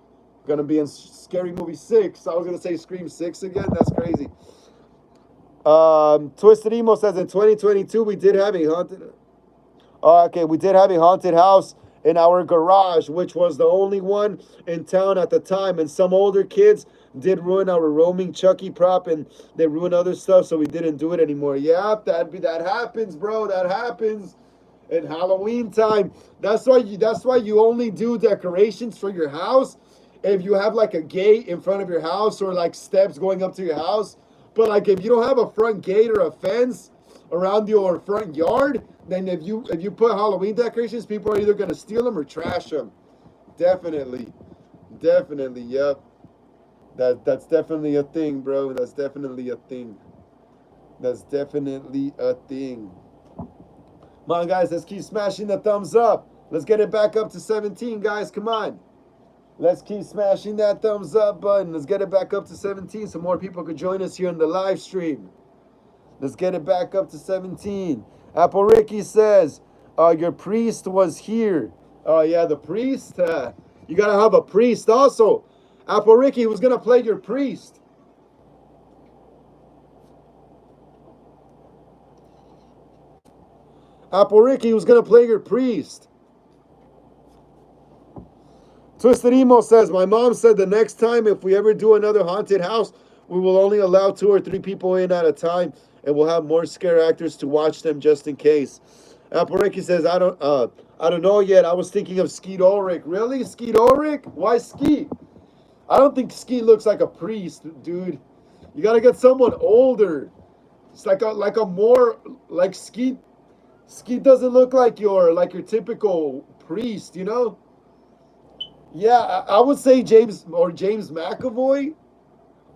gonna be in Scary Movie 6. I was gonna say Scream 6 again. That's crazy. Twisted Emo says in 2022 we did have a haunted. Okay, we did have a haunted house in our garage, which was the only one in town at the time. And some older kids did ruin our roaming Chucky prop, and they ruined other stuff, so we didn't do it anymore. Yep, that happens, bro. That happens in Halloween time. That's why you only do decorations for your house if you have like a gate in front of your house or like steps going up to your house. But like if you don't have a front gate or a fence around your front yard, then if you put Halloween decorations, people are either gonna steal them or trash them. Definitely, definitely, yep. That's definitely a thing, bro. That's definitely a thing. That's definitely a thing. Come on, guys, let's keep smashing the thumbs up. Let's get it back up to 17, guys. Come on. Let's keep smashing that thumbs up button. Let's get it back up to 17 so more people could join us here in the live stream. Let's get it back up to 17. Apple Ricky says, your priest was here. Oh, yeah, the priest. You got to have a priest also. Apple Ricky, who's going to play your priest? Apple Ricky, who's going to play your priest? Twisted Emo says, my mom said the next time if we ever do another haunted house, we will only allow 2 or 3 people in at a time, and we'll have more scare actors to watch them just in case. Apple Ricky says, I don't know yet. I was thinking of Skeet Ulrich. Really? Skeet Ulrich? Why Skeet? I don't think Skeet looks like a priest, dude. You gotta get someone older. It's like a more like Skeet. Skeet doesn't look like your typical priest, you know? Yeah, I would say James McAvoy.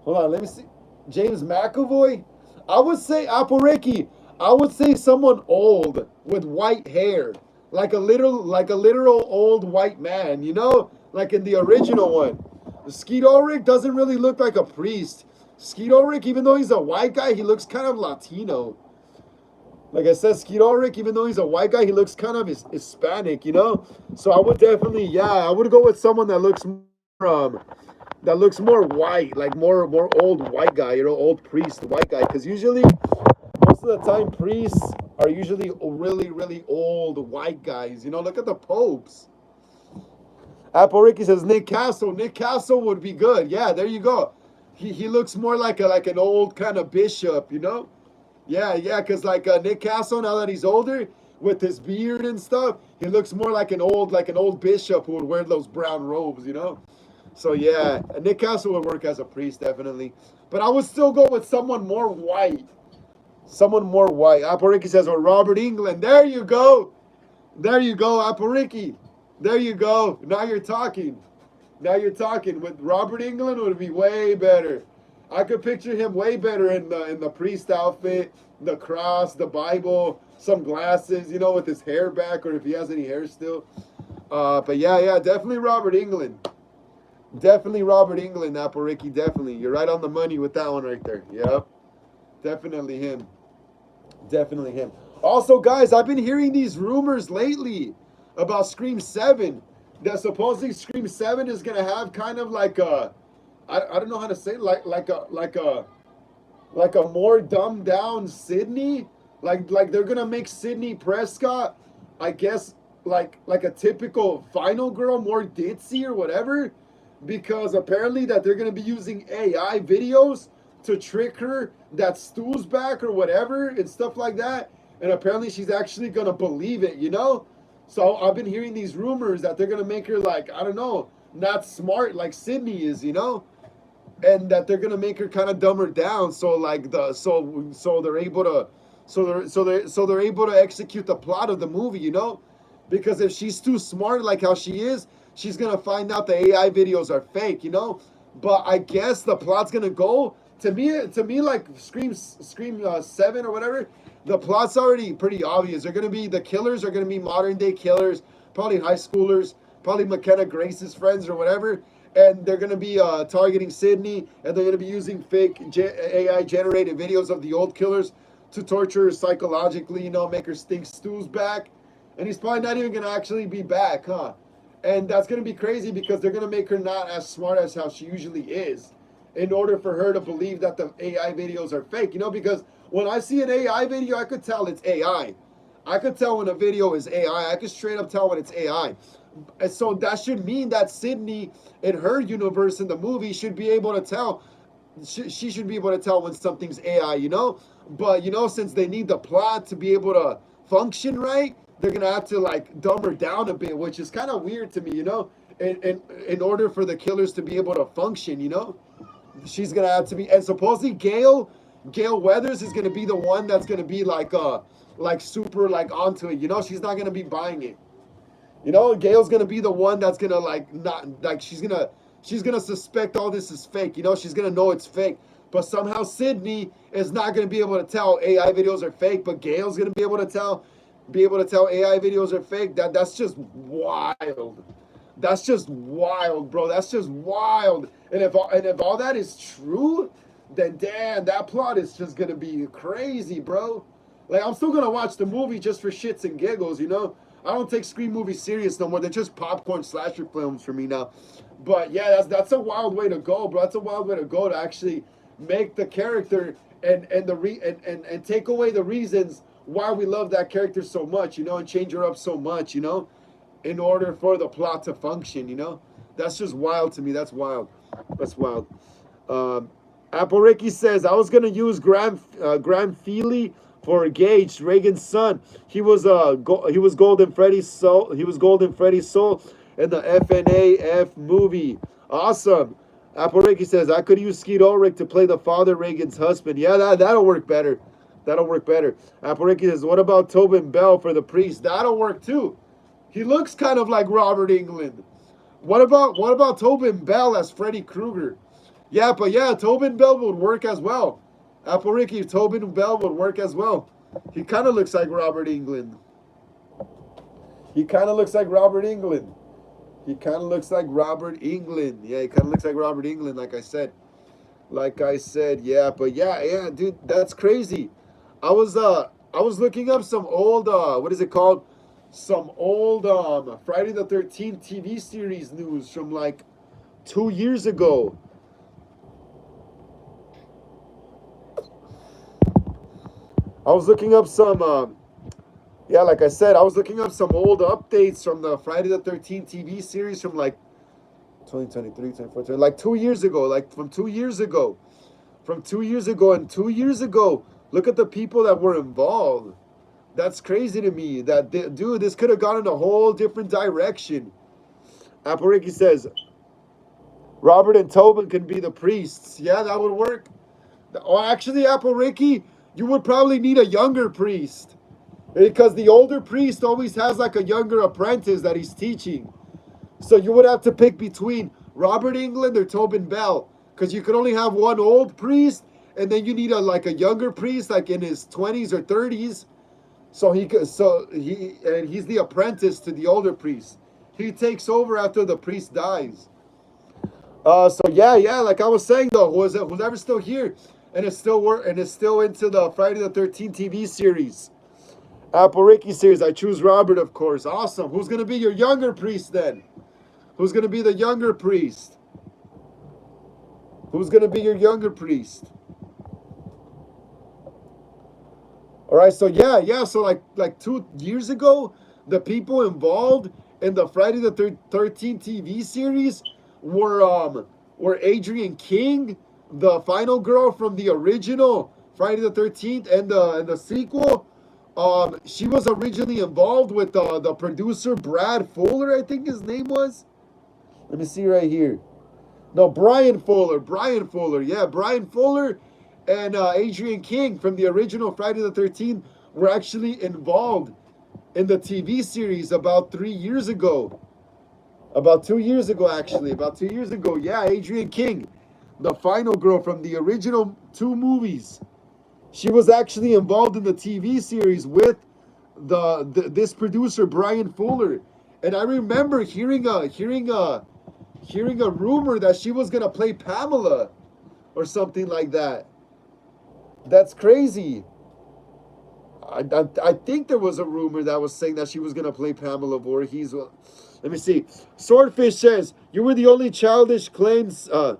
Hold on, let me see. James McAvoy. I would say Apple Ricky. I would say someone old with white hair, like a literal old white man. You know, like in the original one. Skeet Ulrich doesn't really look like a priest. Skeet Ulrich, even though he's a white guy, he looks kind of Latino. Like I said, Skeet Ulrich, even though he's a white guy, he looks kind of Hispanic, you know? So I would definitely, yeah, I would go with someone that looks more white, like more old white guy, you know, old priest white guy. Because usually, most of the time, priests are usually really, really old white guys. You know, look at the popes. Apple Ricky says Nick Castle. Nick Castle would be good. Yeah, there you go. He looks more like an old kind of bishop, you know? Yeah, because like Nick Castle, now that he's older, with his beard and stuff, he looks more like an old bishop who would wear those brown robes, you know? So yeah, Nick Castle would work as a priest, definitely. But I would still go with someone more white. Someone more white. Apple Ricky says, well, Robert Englund. There you go. There you go, Apple Ricky. There you go. Now you're talking. Now you're talking. With Robert Englund would be way better. I could picture him way better in the priest outfit, the cross, the Bible, some glasses, you know, with his hair back, or if he has any hair still. But yeah, definitely Robert Englund. Definitely Robert Englund, Apple Ricky, definitely. You're right on the money with that one right there. Yep. Definitely him. Definitely him. Also, guys, I've been hearing these rumors lately about Scream 7. That supposedly Scream 7 is going to have kind of like a, I don't know how to say it, like a more dumbed down Sydney. Like they're going to make Sydney Prescott, I guess, like a typical final girl, more ditzy or whatever. Because apparently that they're going to be using AI videos to trick her that Stu's back or whatever and stuff like that. And apparently she's actually going to believe it, you know? So I've been hearing these rumors that they're going to make her like, I don't know, not smart like Sydney is, you know? And that they're going to make her kind of dumb her down so like they're able to execute the plot of the movie, you know? Because if she's too smart like how she is, she's going to find out the AI videos are fake, you know? But I guess the plot's going to go, to me like Scream 7 or whatever, the plot's already pretty obvious. The killers are going to be modern day killers, probably high schoolers, probably McKenna Grace's friends or whatever. And they're going to be targeting Sydney, and they're going to be using fake AI generated videos of the old killers to torture her psychologically, you know, make her think Stu's back. and he's probably not even gonna actually be back, huh? And that's gonna be crazy because they're gonna make her not as smart as how she usually is, in order for her to believe that the AI videos are fake. You know, because when I see an AI video, I could tell it's AI. I could tell when a video is AI. I could straight up tell when it's AI. And so that should mean that Sydney, in her universe in the movie, should be able to tell. She should be able to tell when something's AI, you know? But, you know, since they need the plot to be able to function right, they're going to have to, like, dumb her down a bit, which is kind of weird to me, you know? In order for the killers to be able to function, you know? She's going to have to be. And supposedly Gale Weathers is going to be the one that's going to be, like super, like, onto it, you know? She's not going to be buying it. You know, Gail's gonna be the one that's gonna like not like she's gonna suspect all this is fake. You know, she's gonna know it's fake. But somehow Sydney is not gonna be able to tell AI videos are fake, but Gail's gonna be able to tell AI videos are fake. That's just wild. That's just wild, bro. That's just wild. And if all that is true, then damn, that plot is just gonna be crazy, bro. Like I'm still gonna watch the movie just for shits and giggles, you know. I don't take Scream movies serious no more. They're just popcorn slasher films for me now. But yeah, that's a wild way to go, bro. That's a wild way to go to actually make the character and take away the reasons why we love that character so much, you know, and change her up so much, you know, in order for the plot to function, you know. That's just wild to me. That's wild. That's wild. Apple Ricky says I was gonna use Graham Feely for Gage, Reagan's son. He was Golden Freddy's soul. He was Golden Freddy's soul in the FNAF movie. Awesome. Apple Ricky says I could use Skeet Ulrich to play the father, Reagan's husband. Yeah, that'll work better. That'll work better. Apple Ricky says, what about Tobin Bell for the priest? That'll work too. He looks kind of like Robert Englund. What about Tobin Bell as Freddy Krueger? Yeah, but yeah, Tobin Bell would work as well. Apple Ricky, Tobin Bell would work as well. He kind of looks like Robert Englund. He kind of looks like Robert Englund. He kind of looks like Robert Englund. Yeah, he kind of looks like Robert Englund, like I said. Like I said, yeah, but yeah, dude, that's crazy. I was looking up some old what is it called? Some old Friday the 13th TV series news from like 2 years ago. I was looking up some yeah, like I said, I was looking up some old updates from the Friday the 13th TV series from like 2023, 2024, like 2 years ago, like from 2 years ago. From 2 years ago, and 2 years ago, look at the people that were involved. That's crazy to me. Dude, this could have gone in a whole different direction. Apple Ricky says, Robert and Tobin can be the priests. Yeah, that would work. Oh, actually, Apple Ricky, you would probably need a younger priest. Because the older priest always has like a younger apprentice that he's teaching. So you would have to pick between Robert Englund or Tobin Bell. Because you could only have one old priest, and then you need a younger priest, like in his 20s or 30s. He's the apprentice to the older priest. He takes over after the priest dies. So yeah, like I was saying though, who's ever still here and is still into the Friday the 13th TV series. Apple Ricky series, I choose Robert, of course. Awesome. Who's gonna be your younger priest then? Who's gonna be the younger priest? Who's gonna be your younger priest? All right, so yeah, so like 2 years ago, the people involved in the Friday the 13th TV series were Adrienne King, the final girl from the original Friday the 13th and the sequel. She was originally involved with the producer Brad Fuller, I think his name was. Let me see right here. No, Brian Fuller. Yeah, Brian Fuller and Adrienne King from the original Friday the 13th were actually involved in the TV series about 3 years ago. About 2 years ago, actually. About 2 years ago. Yeah, Adrienne King, the final girl from the original 2 movies. She was actually involved in the TV series with this producer, Brian Fuller. And I remember hearing a rumor that she was gonna play Pamela or something like that. That's crazy. I think there was a rumor that was saying that she was gonna play Pamela Voorhees. Well, let me see. Swordfish says you were the only childish claims. Oh,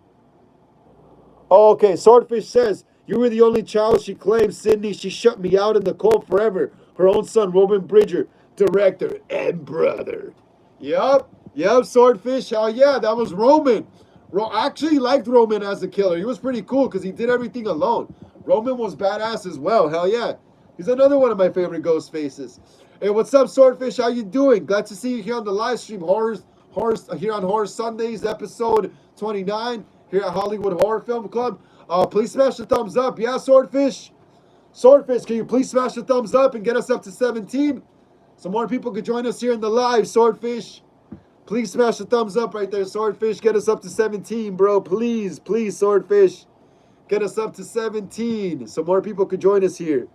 okay. Swordfish says you were the only child she claims. Sydney, she shut me out in the cold forever. Her own son, Roman Bridger, director and brother. Yep. Swordfish. Hell yeah, that was Roman. I actually liked Roman as a killer. He was pretty cool because he did everything alone. Roman was badass as well. Hell yeah. He's another one of my favorite ghost faces. Hey, what's up, Swordfish? How you doing? Glad to see you here on the live stream. Horror here on Horror Sundays, episode 29 here at Hollywood Horror Film Club. Please smash the thumbs up. Yeah, Swordfish. Swordfish, can you please smash the thumbs up and get us up to 17? So more people could join us here in the live, Swordfish. Please smash the thumbs up right there, Swordfish. Get us up to 17, bro. Please, Swordfish. Get us up to 17 so more people could join us here.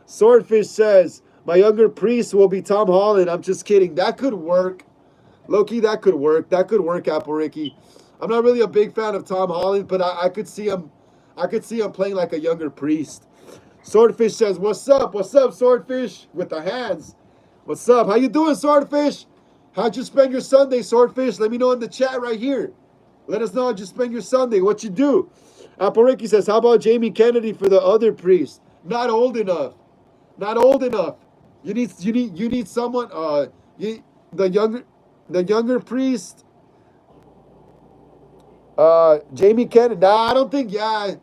Swordfish says, my younger priest will be Tom Holland. I'm just kidding. That could work. Loki, that could work. That could work, Apple Ricky. I'm not really a big fan of Tom Holland, but I could see him playing like a younger priest. Swordfish says, what's up? What's up, Swordfish? With the hands. What's up? How you doing, Swordfish? How'd you spend your Sunday, Swordfish? Let me know in the chat right here. Let us know how'd you spend your Sunday. What you do? Apple Ricky says, how about Jamie Kennedy for the other priest? Not old enough. Not old enough. You need someone. The younger priest. Jamie Kennedy. Nah, I don't think. Yeah,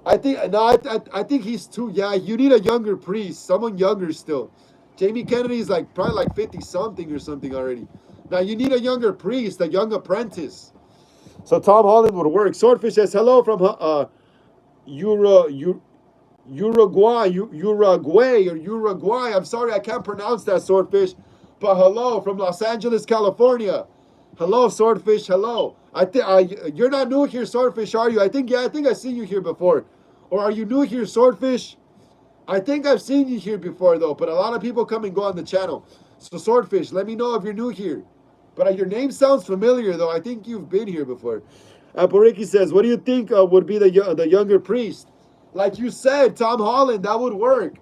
I think he's too. Yeah, you need a younger priest, someone younger still. Jamie Kennedy's like probably like 50 something or something already. Now you need a younger priest, a young apprentice. So Tom Holland would work. Swordfish says hello from Uruguay. I'm sorry, I can't pronounce that, Swordfish, but hello from Los Angeles, California. Hello, Swordfish. Hello. You're not new here, Swordfish, are you? I think I've seen you here before. Or are you new here, Swordfish? I think I've seen you here before, though, but a lot of people come and go on the channel. So, Swordfish, let me know if you're new here. But your name sounds familiar, though. I think you've been here before. Apple says, what do you think would be the younger priest? Like you said, Tom Holland, that would work.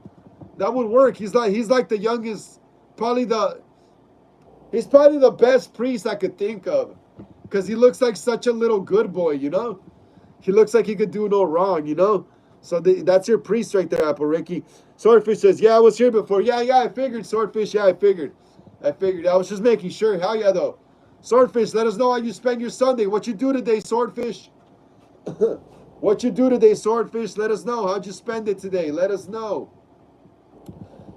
That would work. He's like the youngest, he's probably the best priest I could think of. Because he looks like such a little good boy, you know? He looks like he could do no wrong, you know? So that's your priest right there, Apple Ricky. Swordfish says, yeah, I was here before. Yeah, I figured, Swordfish. Yeah, I figured. I was just making sure. Hell yeah, though. Swordfish, let us know how you spend your Sunday. What you do today, Swordfish? What you do today, Swordfish? Let us know. How'd you spend it today? Let us know.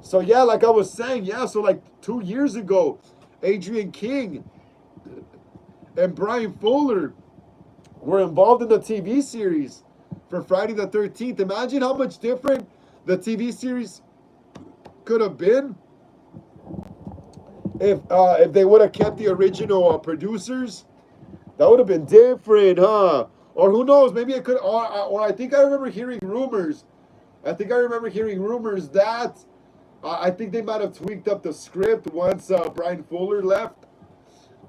So, yeah, like I was saying, yeah, so like 2 years ago, Adrian King and Brian Fuller were involved in the TV series for Friday the 13th. Imagine how much different the TV series could have been if they would have kept the original producers. That would have been different, huh? Or who knows? Maybe it could. Or I think I remember hearing rumors. That I think they might have tweaked up the script once Brian Fuller left.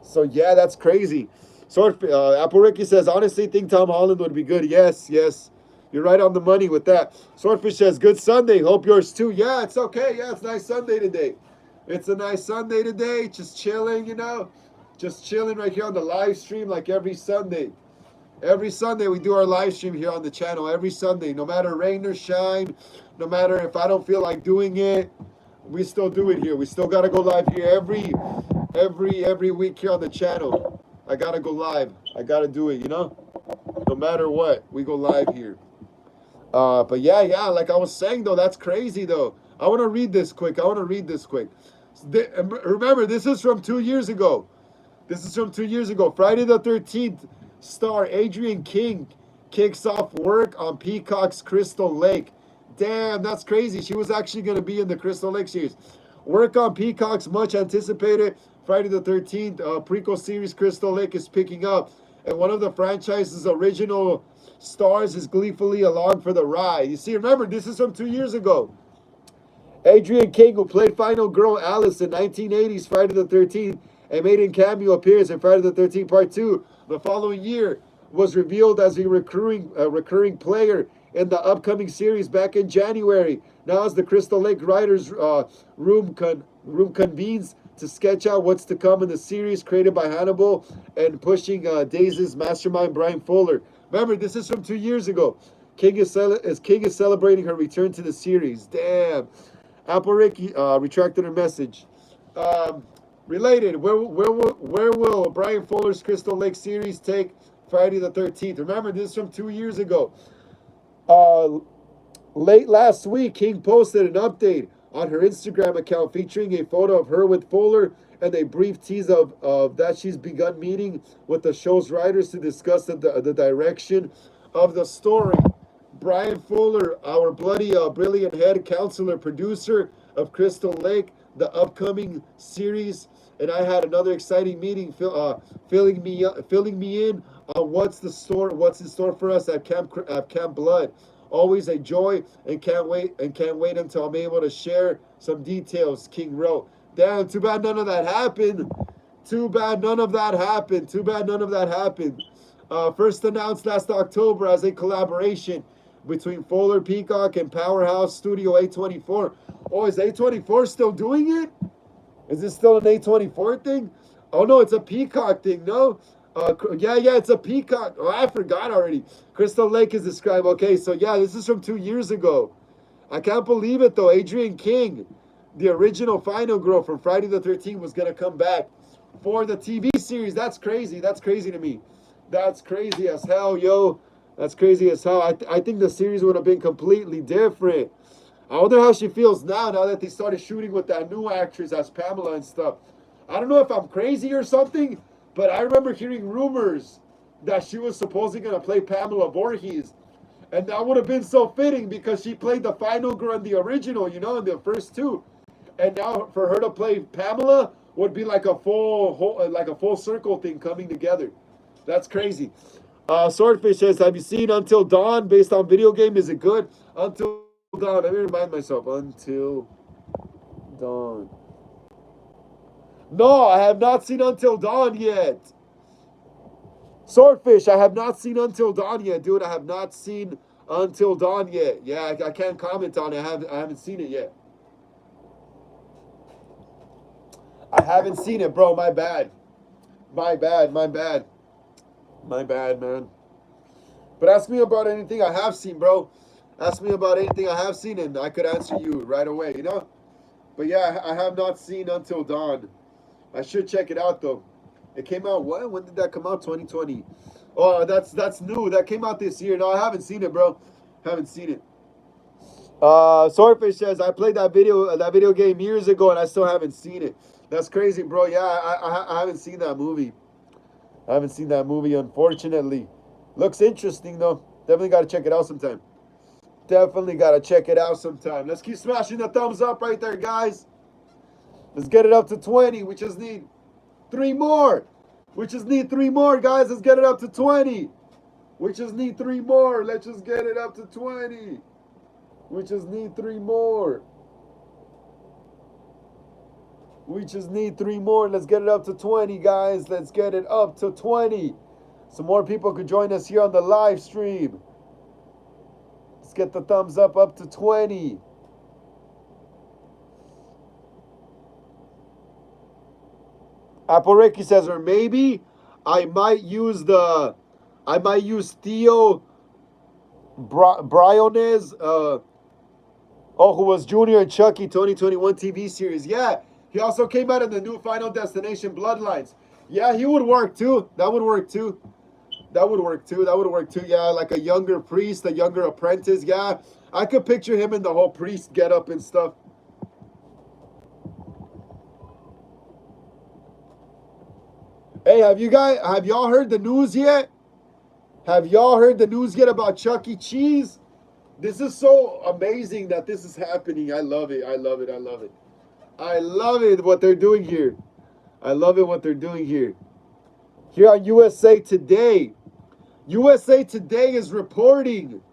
So yeah, that's crazy. Apple Ricky says, honestly, think Tom Holland would be good. Yes. You're right on the money with that. Swordfish says, good Sunday. Hope yours too. Yeah, it's okay. Yeah, it's a nice Sunday today. It's a nice Sunday today. Just chilling, you know. Just chilling right here on the live stream like every Sunday. Every Sunday we do our live stream here on the channel. Every Sunday. No matter rain or shine. No matter if I don't feel like doing it. We still do it here. We still got to go live here every week here on the channel. I got to go live. I got to do it, you know. No matter what. We go live here. But yeah, like I was saying, though, that's crazy, though. I want to read this quick. Remember, this is from 2 years ago. Friday the 13th star Adrian King kicks off work on Peacock's Crystal Lake. Damn, that's crazy. She was actually going to be in the Crystal Lake series. Work on Peacock's much anticipated Friday the 13th prequel series Crystal Lake is picking up. And one of the franchise's original stars is gleefully along for the ride. You see, remember, this is from 2 years ago. Adrian King, who played Final Girl Alice in 1980's Friday the 13th and made a cameo appearance in Friday the 13th Part 2 the following year, was revealed as a recurring player in the upcoming series back in January. Now, as the Crystal Lake Writers room convenes to sketch out what's to come in the series created by Hannibal and pushing Days' mastermind Brian Fuller. Remember, this is from 2 years ago. King is celebrating her return to the series. Damn. Apple Ricky retracted her message. Related, where will Brian Fuller's Crystal Lake series take Friday the 13th? Remember, this is from 2 years ago. Late last week, King posted an update on her Instagram account featuring a photo of her with Fuller and a brief tease of that she's begun meeting with the show's writers to discuss the direction of the story. Brian Fuller, our bloody brilliant head counselor, producer of Crystal Lake, the upcoming series, and I had another exciting meeting, filling me in on what's in store for us at Camp Blood. Always a joy, and can't wait until I'm able to share some details. King wrote. Damn, too bad none of that happened. Too bad none of that happened. First announced last October as a collaboration between Fuller Peacock and Powerhouse Studio A24. Oh, is A24 still doing it? Is this still an A24 thing? Oh no, it's a Peacock thing. No, yeah, it's a Peacock. Oh, I forgot already. Crystal Lake is described. Okay, so yeah, this is from 2 years ago. I can't believe it though. Adrienne King, the original Final Girl from Friday the 13th, was gonna come back for the TV series. That's crazy. That's crazy to me. That's crazy as hell, yo. That's crazy as hell. I think the series would have been completely different. I wonder how she feels now that they started shooting with that new actress as Pamela and stuff. I don't know if I'm crazy or something, but I remember hearing rumors that she was supposedly going to play Pamela Voorhees. And that would have been so fitting because she played the Final Girl in the original, in the first two. And now for her to play Pamela would be like a full circle thing coming together. That's crazy. Swordfish says, have you seen Until Dawn based on video game? Is it good? Until Dawn. Let me remind myself. Until Dawn. No, I have not seen Until Dawn yet. Swordfish, I have not seen Until Dawn yet, dude. I have not seen Until Dawn yet. Yeah, I can't comment on it. I haven't seen it yet. I haven't seen it, bro. My bad. My bad, man. But ask me about anything I have seen, bro. Ask me about anything I have seen, and I could answer you right away, But yeah, I have not seen Until Dawn. I should check it out, though. It came out, what? When did that come out? 2020. Oh, that's new. That came out this year. No, I haven't seen it, bro. Haven't seen it. Swordfish says, I played that video game years ago, and I still haven't seen it. That's crazy, bro. Yeah, I haven't seen that movie. I haven't seen that movie, unfortunately. Looks interesting, though. Definitely got to check it out sometime. Let's keep smashing the thumbs up right there, guys. Let's get it up to 20. We just need 3 more. Guys. Let's get it up to 20. We just need 3 more. Let's just get it up to 20. We just need 3 more. Let's get it up to 20, guys. Let's get it up to 20. So more people could join us here on the live stream. Let's get the thumbs up to 20. Apple Ricky says, or maybe I might use Theo Briones, who was Junior in Chucky 2021 TV series. Yeah, he also came out in the new Final Destination Bloodlines. Yeah, he would work too. That would work too. Yeah, like a younger priest, a younger apprentice. Yeah, I could picture him in the whole priest getup and stuff. Hey, have y'all heard the news yet? About Chuck E. Cheese? This is so amazing that this is happening. I love it. I love it what they're doing here. Here on USA Today. USA Today is reporting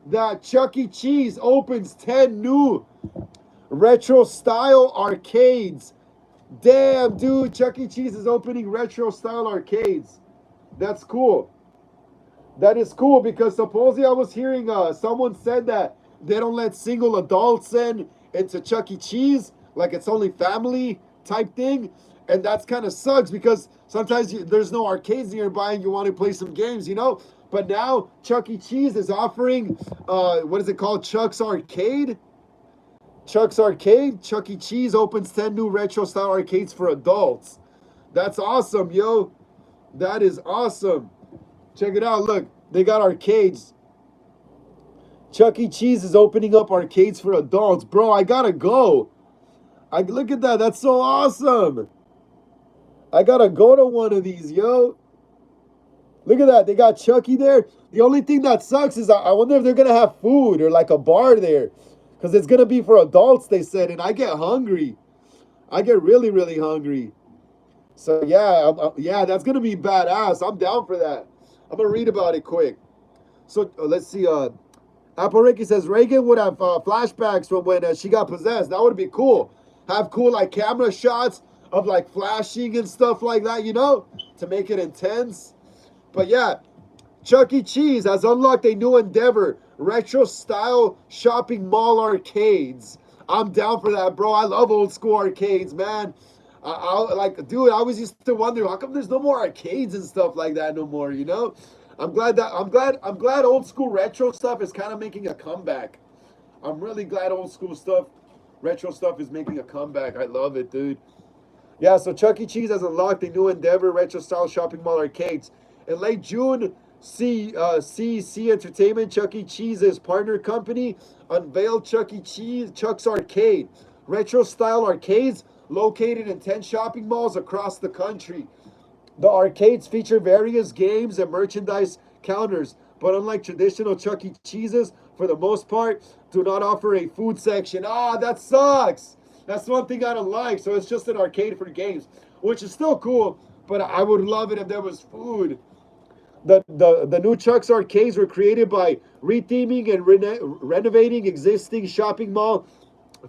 that Chuck E. Cheese opens 10 new retro style arcades. Damn, dude, Chuck E. Cheese is opening retro style arcades. That's cool. That is cool because supposedly I was hearing someone said that they don't let single adults in into Chuck E. Cheese, like it's only family type thing, and that's kind of sucks because sometimes there's no arcades nearby and you want to play some games, you know. But now Chuck E. Cheese is offering, what is it called? Chuck's Arcade. Chuck's Arcade. Chuck E. Cheese opens 10 new retro style arcades for adults. That's awesome, yo. That is awesome. Check it out. Look, they got arcades. Chuck E. Cheese is opening up arcades for adults. Bro, I gotta go. I look at that. That's so awesome. I gotta go to one of these, yo. Look at that. They got Chucky there. The only thing that sucks is I wonder if they're gonna have food or like a bar there. Because it's gonna be for adults, they said, and I get hungry. I get really, really hungry. So yeah, yeah, that's gonna be badass. I'm down for that. I'm gonna read about it quick. So let's see. Apple Ricky says Reagan would have flashbacks from when she got possessed. That would be cool. Have cool like camera shots of like flashing and stuff like that, you know, to make it intense. But yeah, Chuck E. Cheese has unlocked a new endeavor: retro style shopping mall arcades. I'm down for that, bro. I love old school arcades, man. I like, dude. I always used to wonder how come there's no more arcades and stuff like that no more. You know, I'm glad old school retro stuff is kind of making a comeback. I'm really glad old school stuff, retro stuff is making a comeback. I love it, dude. Yeah, so Chuck E. Cheese has unlocked a new endeavor: retro style shopping mall arcades. In late June, CEC Entertainment, Chuck E. Cheese's partner company, unveiled Chuck's Arcade, retro style arcades located in 10 shopping malls across the country. The arcades feature various games and merchandise counters, but unlike traditional Chuck E. Cheese's, for the most part, do not offer a food section. Ah, that sucks. That's one thing I don't like. So it's just an arcade for games, which is still cool, but I would love it if there was food. The new Chuck's arcades were created by retheming and renovating existing shopping mall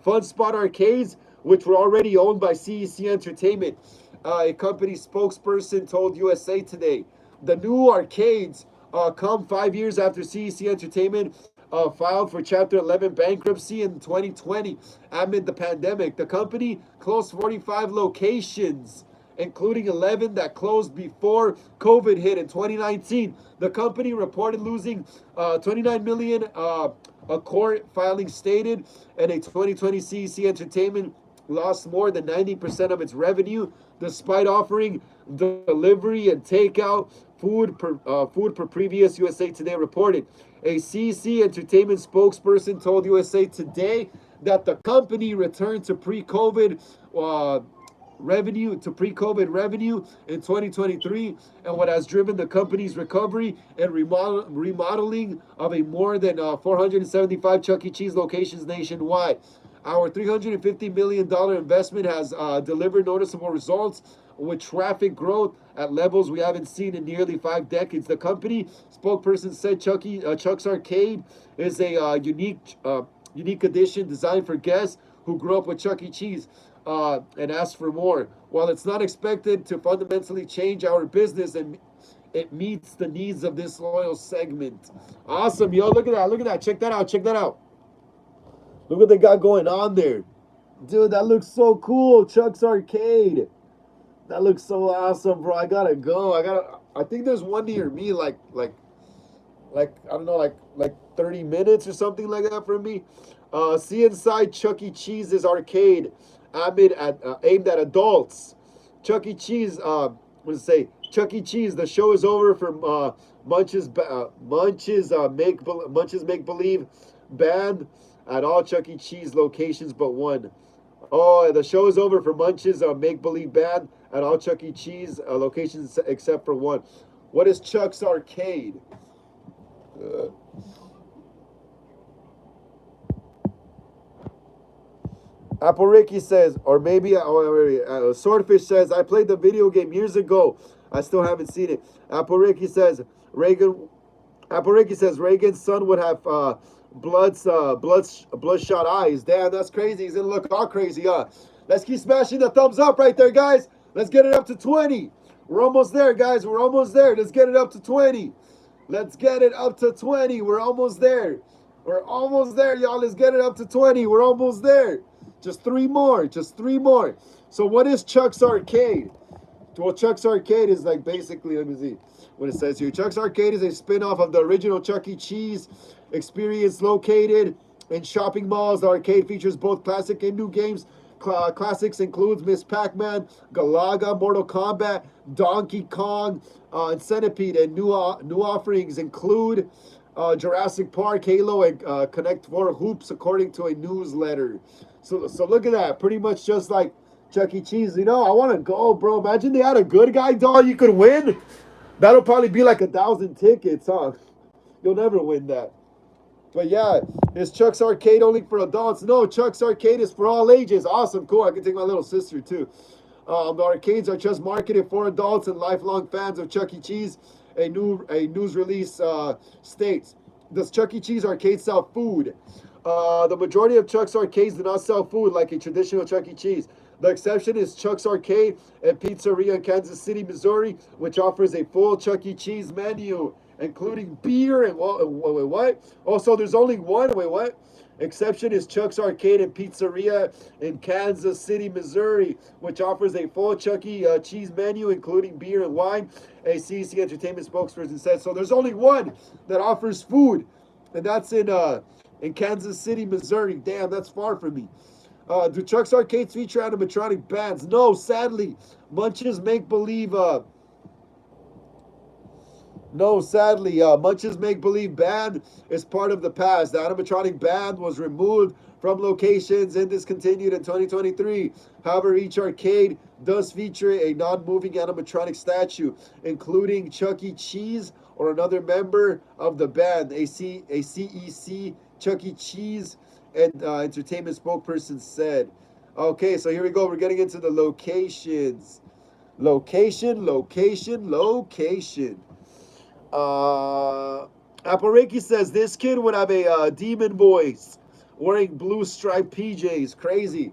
Fun Spot arcades, which were already owned by CEC Entertainment. A company spokesperson told USA Today. The new arcades come 5 years after CEC Entertainment filed for Chapter 11 bankruptcy in 2020 amid the pandemic. The company closed 45 locations, including 11 that closed before COVID hit in 2019. The company reported losing 29 million, a court filing stated, and a 2020 CEC Entertainment lost more than 90% of its revenue, despite offering delivery and takeout food per previous USA Today reported. A CEC Entertainment spokesperson told USA Today that the company returned to pre-COVID revenue in 2023, and what has driven the company's recovery and remodeling of a more than 475 Chuck E. Cheese locations nationwide. Our $350 million investment has delivered noticeable results with traffic growth at levels we haven't seen in nearly 5 decades. The company spokesperson said Chuck's Arcade is a unique addition designed for guests who grew up with Chuck E. Cheese and asked for more. While it's not expected to fundamentally change our business, and it meets the needs of this loyal segment. Awesome, yo! Look at that! Look at that! Check that out! Check that out! Look what they got going on there. Dude, that looks so cool. Chuck's Arcade. That looks so awesome, bro. I gotta go. I think there's one near me, I don't know, like 30 minutes or something like that from me. See inside Chuck E. Cheese's arcade, aimed at adults. Chuck E. Cheese, what does it say? Chuck E. Cheese. The show is over for Munch's Make Believe Band at all Chuck E. Cheese locations but one. Oh, the show is over for Munch's Make Believe Band at all Chuck E. Cheese locations except for one. What is Chuck's Arcade? Apple Ricky says, or maybe Swordfish says, I played the video game years ago. I still haven't seen it. Apple Ricky says Reagan's son would have bloodshot eyes. Damn, that's crazy. He's gonna look all crazy, huh? Let's keep smashing the thumbs up right there, guys. Let's get it up to 20. We're almost there, guys. We're almost there. Let's get it up to 20. Let's get it up to 20. We're almost there. We're almost there, y'all. Let's get it up to 20. We're almost there. Just three more. Just three more. So what is Chuck's Arcade? Well, Chuck's Arcade is like basically, let me see what it says here. Chuck's Arcade is a spin-off of the original Chuck E. Cheese experience located in shopping malls. The arcade features both classic and new games. Classics includes Miss Pac-Man, Galaga, Mortal Kombat, Donkey Kong, and Centipede. And new offerings include Jurassic Park, Halo, and Connect Four Hoops, according to a newsletter. So look at that. Pretty much just like Chuck E. Cheese. You know, I want to go, bro. Imagine they had a good guy doll you could win. That'll probably be like 1,000 tickets, huh? You'll never win that. But yeah, is Chuck's Arcade only for adults? No, Chuck's Arcade is for all ages. Awesome, cool. I can take my little sister too. The arcades are just marketed for adults and lifelong fans of Chuck E. Cheese. A news release states. Does Chuck E. Cheese arcade sell food? The majority of Chuck's arcades do not sell food like a traditional Chuck E. Cheese. The exception is Chuck's Arcade and Pizzeria in Kansas City, Missouri, which offers a full Chuck E. Cheese menu, including beer and what? Also, there's only one. Wait, what? Exception is Chuck's Arcade and Pizzeria in Kansas City, Missouri, which offers a full Chuck E. Cheese menu, including beer and wine. A CEC Entertainment spokesperson said. So there's only one that offers food, and that's in Kansas City, Missouri. Damn, that's far from me. Do Chuck's Arcades feature animatronic bands? No, sadly. Munch's Make Believe. No, sadly. Munch's Make Believe band is part of the past. The animatronic band was removed from locations and discontinued in 2023. However, each arcade does feature a non moving animatronic statue, including Chuck E. Cheese or another member of the band. A CEC Chuck E. Cheese and entertainment spokesperson said. Okay, so here we go. We're getting into the locations. Location. Apple Reiki says this kid would have a demon voice, wearing blue striped PJs. Crazy.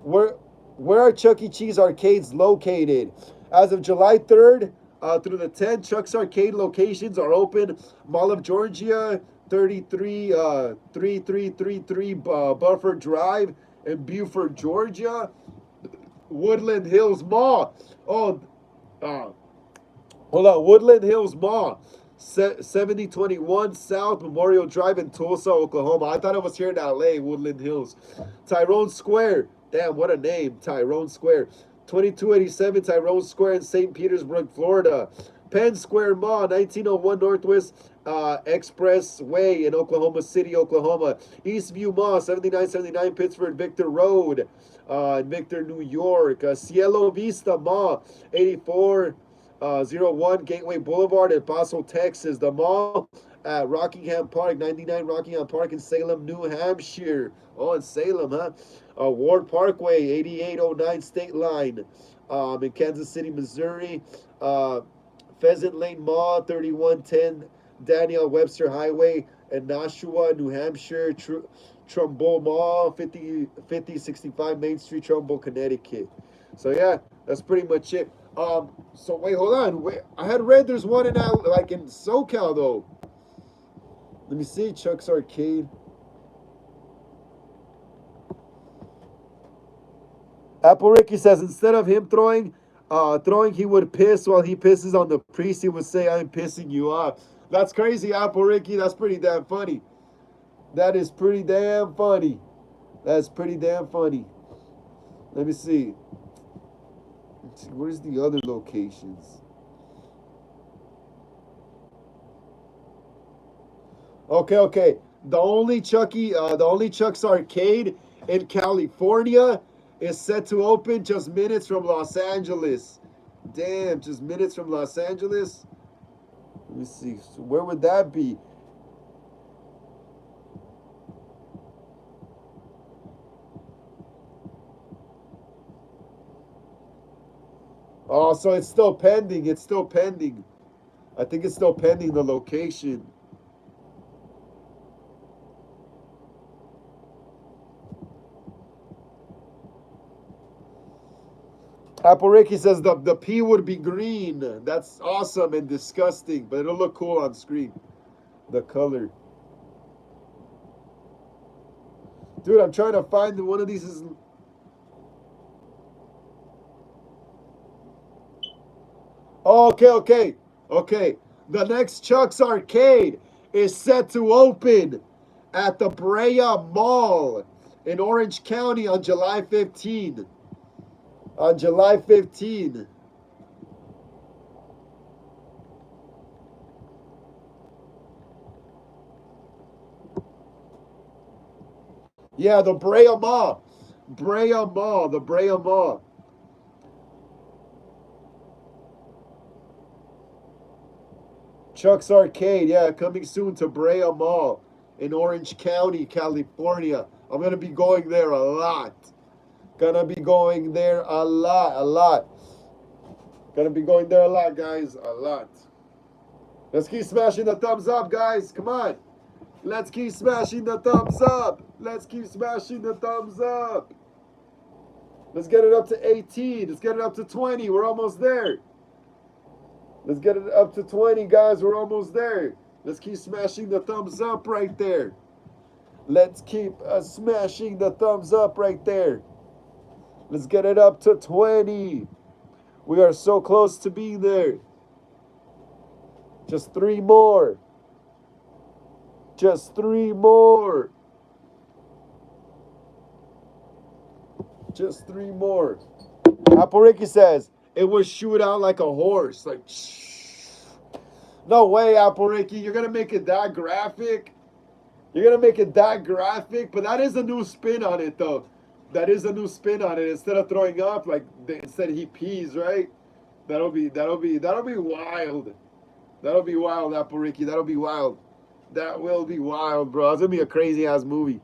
Where are Chuck E. Cheese arcades located? As of July 3rd through the 10th, Chuck's Arcade locations are open. Mall of Georgia, 3333 Buffer Drive in Buford, Georgia. Woodland Hills Mall. Oh, hold on. Woodland Hills Mall, 7021 South Memorial Drive in Tulsa, Oklahoma. I thought it was here in LA, Woodland Hills. Tyrone Square. Damn, what a name. Tyrone Square. 2287 Tyrone Square in St. Petersburg, Florida. Penn Square Mall, 1901 Northwest Expressway in Oklahoma City, Oklahoma. Eastview Mall, 7979 Pittsford Victor Road in Victor, New York. Cielo Vista Mall, 8401 Gateway Boulevard in Paso, Texas. The mall at Rockingham Park, 99 Rockingham Park in Salem, New Hampshire. Oh, in Salem, huh? Ward Parkway, 8809 State Line in Kansas City, Missouri. Pheasant Lane Mall, 3110 Daniel Webster Highway in Nashua, New Hampshire. Trumbull Mall, 5065 Main Street, Trumbull, Connecticut. So yeah, that's pretty much it. So wait, hold on. Wait, I had read there's one in like in SoCal though. Let me see. Chuck's Arcade. Apple Ricky says instead of him throwing, he would piss while he pisses on the priest. He would say, "I'm pissing you off." That's crazy, Apple Ricky. That's pretty damn funny. That is pretty damn funny. That's pretty damn funny. Let me see. Let's see, where's the other locations? Okay. The only Chuck's Arcade in California is set to open just minutes from Los Angeles. Damn, just minutes from Los Angeles. Let me see. So where would that be? Oh, so it's still pending. It's still pending. I think it's still pending the location. Apple Ricky says the P would be green. That's awesome and disgusting, but it'll look cool on screen. The color. Dude, I'm trying to find one of these. Oh, okay. The next Chuck's Arcade is set to open at the Brea Mall in Orange County on July 15. On July 15. Yeah, the Brea Mall. The Brea Mall. Chuck's Arcade, yeah, coming soon to Brea Mall in Orange County, California. I'm gonna be going there a lot. Gonna be going there a lot. Gonna be going there a lot, guys, a lot. Let's keep smashing the thumbs up, guys. Come on. Let's keep smashing the thumbs up. Let's keep smashing the thumbs up. Let's get it up to 18. Let's get it up to 20. We're almost there. Let's get it up to 20, guys. We're almost there. Let's keep smashing the thumbs up right there. Let's keep smashing the thumbs up right there. Let's get it up to 20. We are so close to being there. Just 3 more. Just 3 more. Just 3 more. Apple Ricky says, it would shoot out like a horse. Like, no way, Apple Ricky. You're going to make it that graphic? You're going to make it that graphic? But that is a new spin on it, though. That is a new spin on it. Instead of throwing up, like, instead he pees, right? That'll be wild. That'll be wild, Apple Ricky. That'll be wild. That will be wild, bro. It's going to be a crazy-ass movie.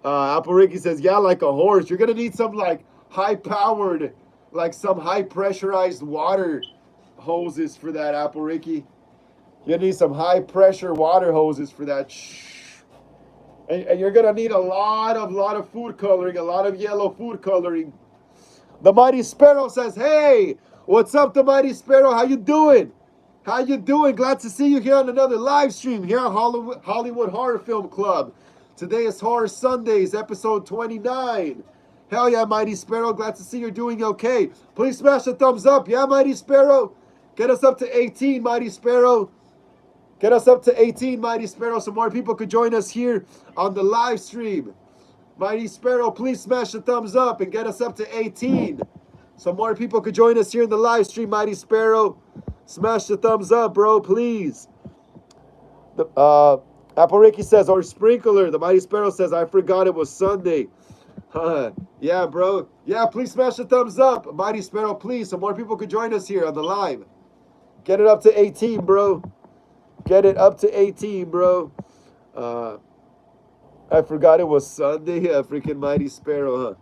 Apple Ricky says, yeah, like a horse. You're going to need some, like, high-powered, like some high-pressurized water hoses for that, Apple Ricky. You're going to need some high-pressure water hoses for that. And you're going to need a lot of food coloring, a lot of yellow food coloring. The Mighty Sparrow says, hey, what's up, the Mighty Sparrow? How you doing? How you doing? Glad to see you here on another live stream here on Hollywood Horror Film Club. Today is Horror Sundays, episode 29. Hell yeah, Mighty Sparrow. Glad to see you're doing okay. Please smash the thumbs up. Yeah, Mighty Sparrow? Get us up to 18, Mighty Sparrow. Get us up to 18, Mighty Sparrow, so more people could join us here on the live stream. Mighty Sparrow, please smash the thumbs up and get us up to 18. So more people could join us here in the live stream, Mighty Sparrow. Smash the thumbs up, bro, please. Apple Ricky says, or Sprinkler. The Mighty Sparrow says, I forgot it was Sunday. Yeah, bro. Yeah, please smash the thumbs up, Mighty Sparrow, please, so more people could join us here on the live. Get it up to 18, bro. Get it up to 18, bro. I forgot it was Sunday. Yeah, freaking Mighty Sparrow, huh?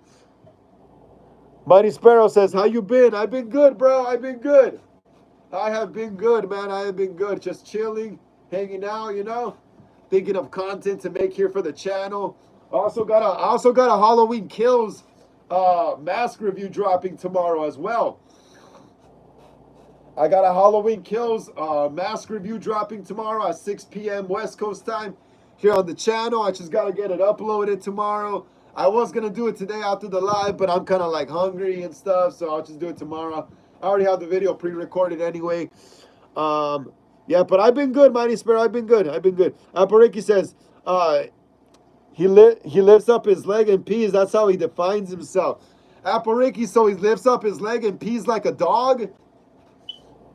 Mighty Sparrow says, how you been? I've been good, bro. I've been good. I have been good, man. I have been good. Just chilling, hanging out, you know, thinking of content to make here for the channel. I also got a Halloween Kills mask review dropping tomorrow as well. I got a Halloween Kills mask review dropping tomorrow at 6 p.m. West Coast time here on the channel. I just got to get it uploaded tomorrow. I was going to do it today after the live, but I'm kind of like hungry and stuff, so I'll just do it tomorrow. I already have the video pre-recorded anyway. Yeah, but I've been good, Mighty Sparrow. I've been good. Apple Ricky says, he lifts up his leg and pees. That's how he defines himself. Apple Ricky, so he lifts up his leg and pees like a dog?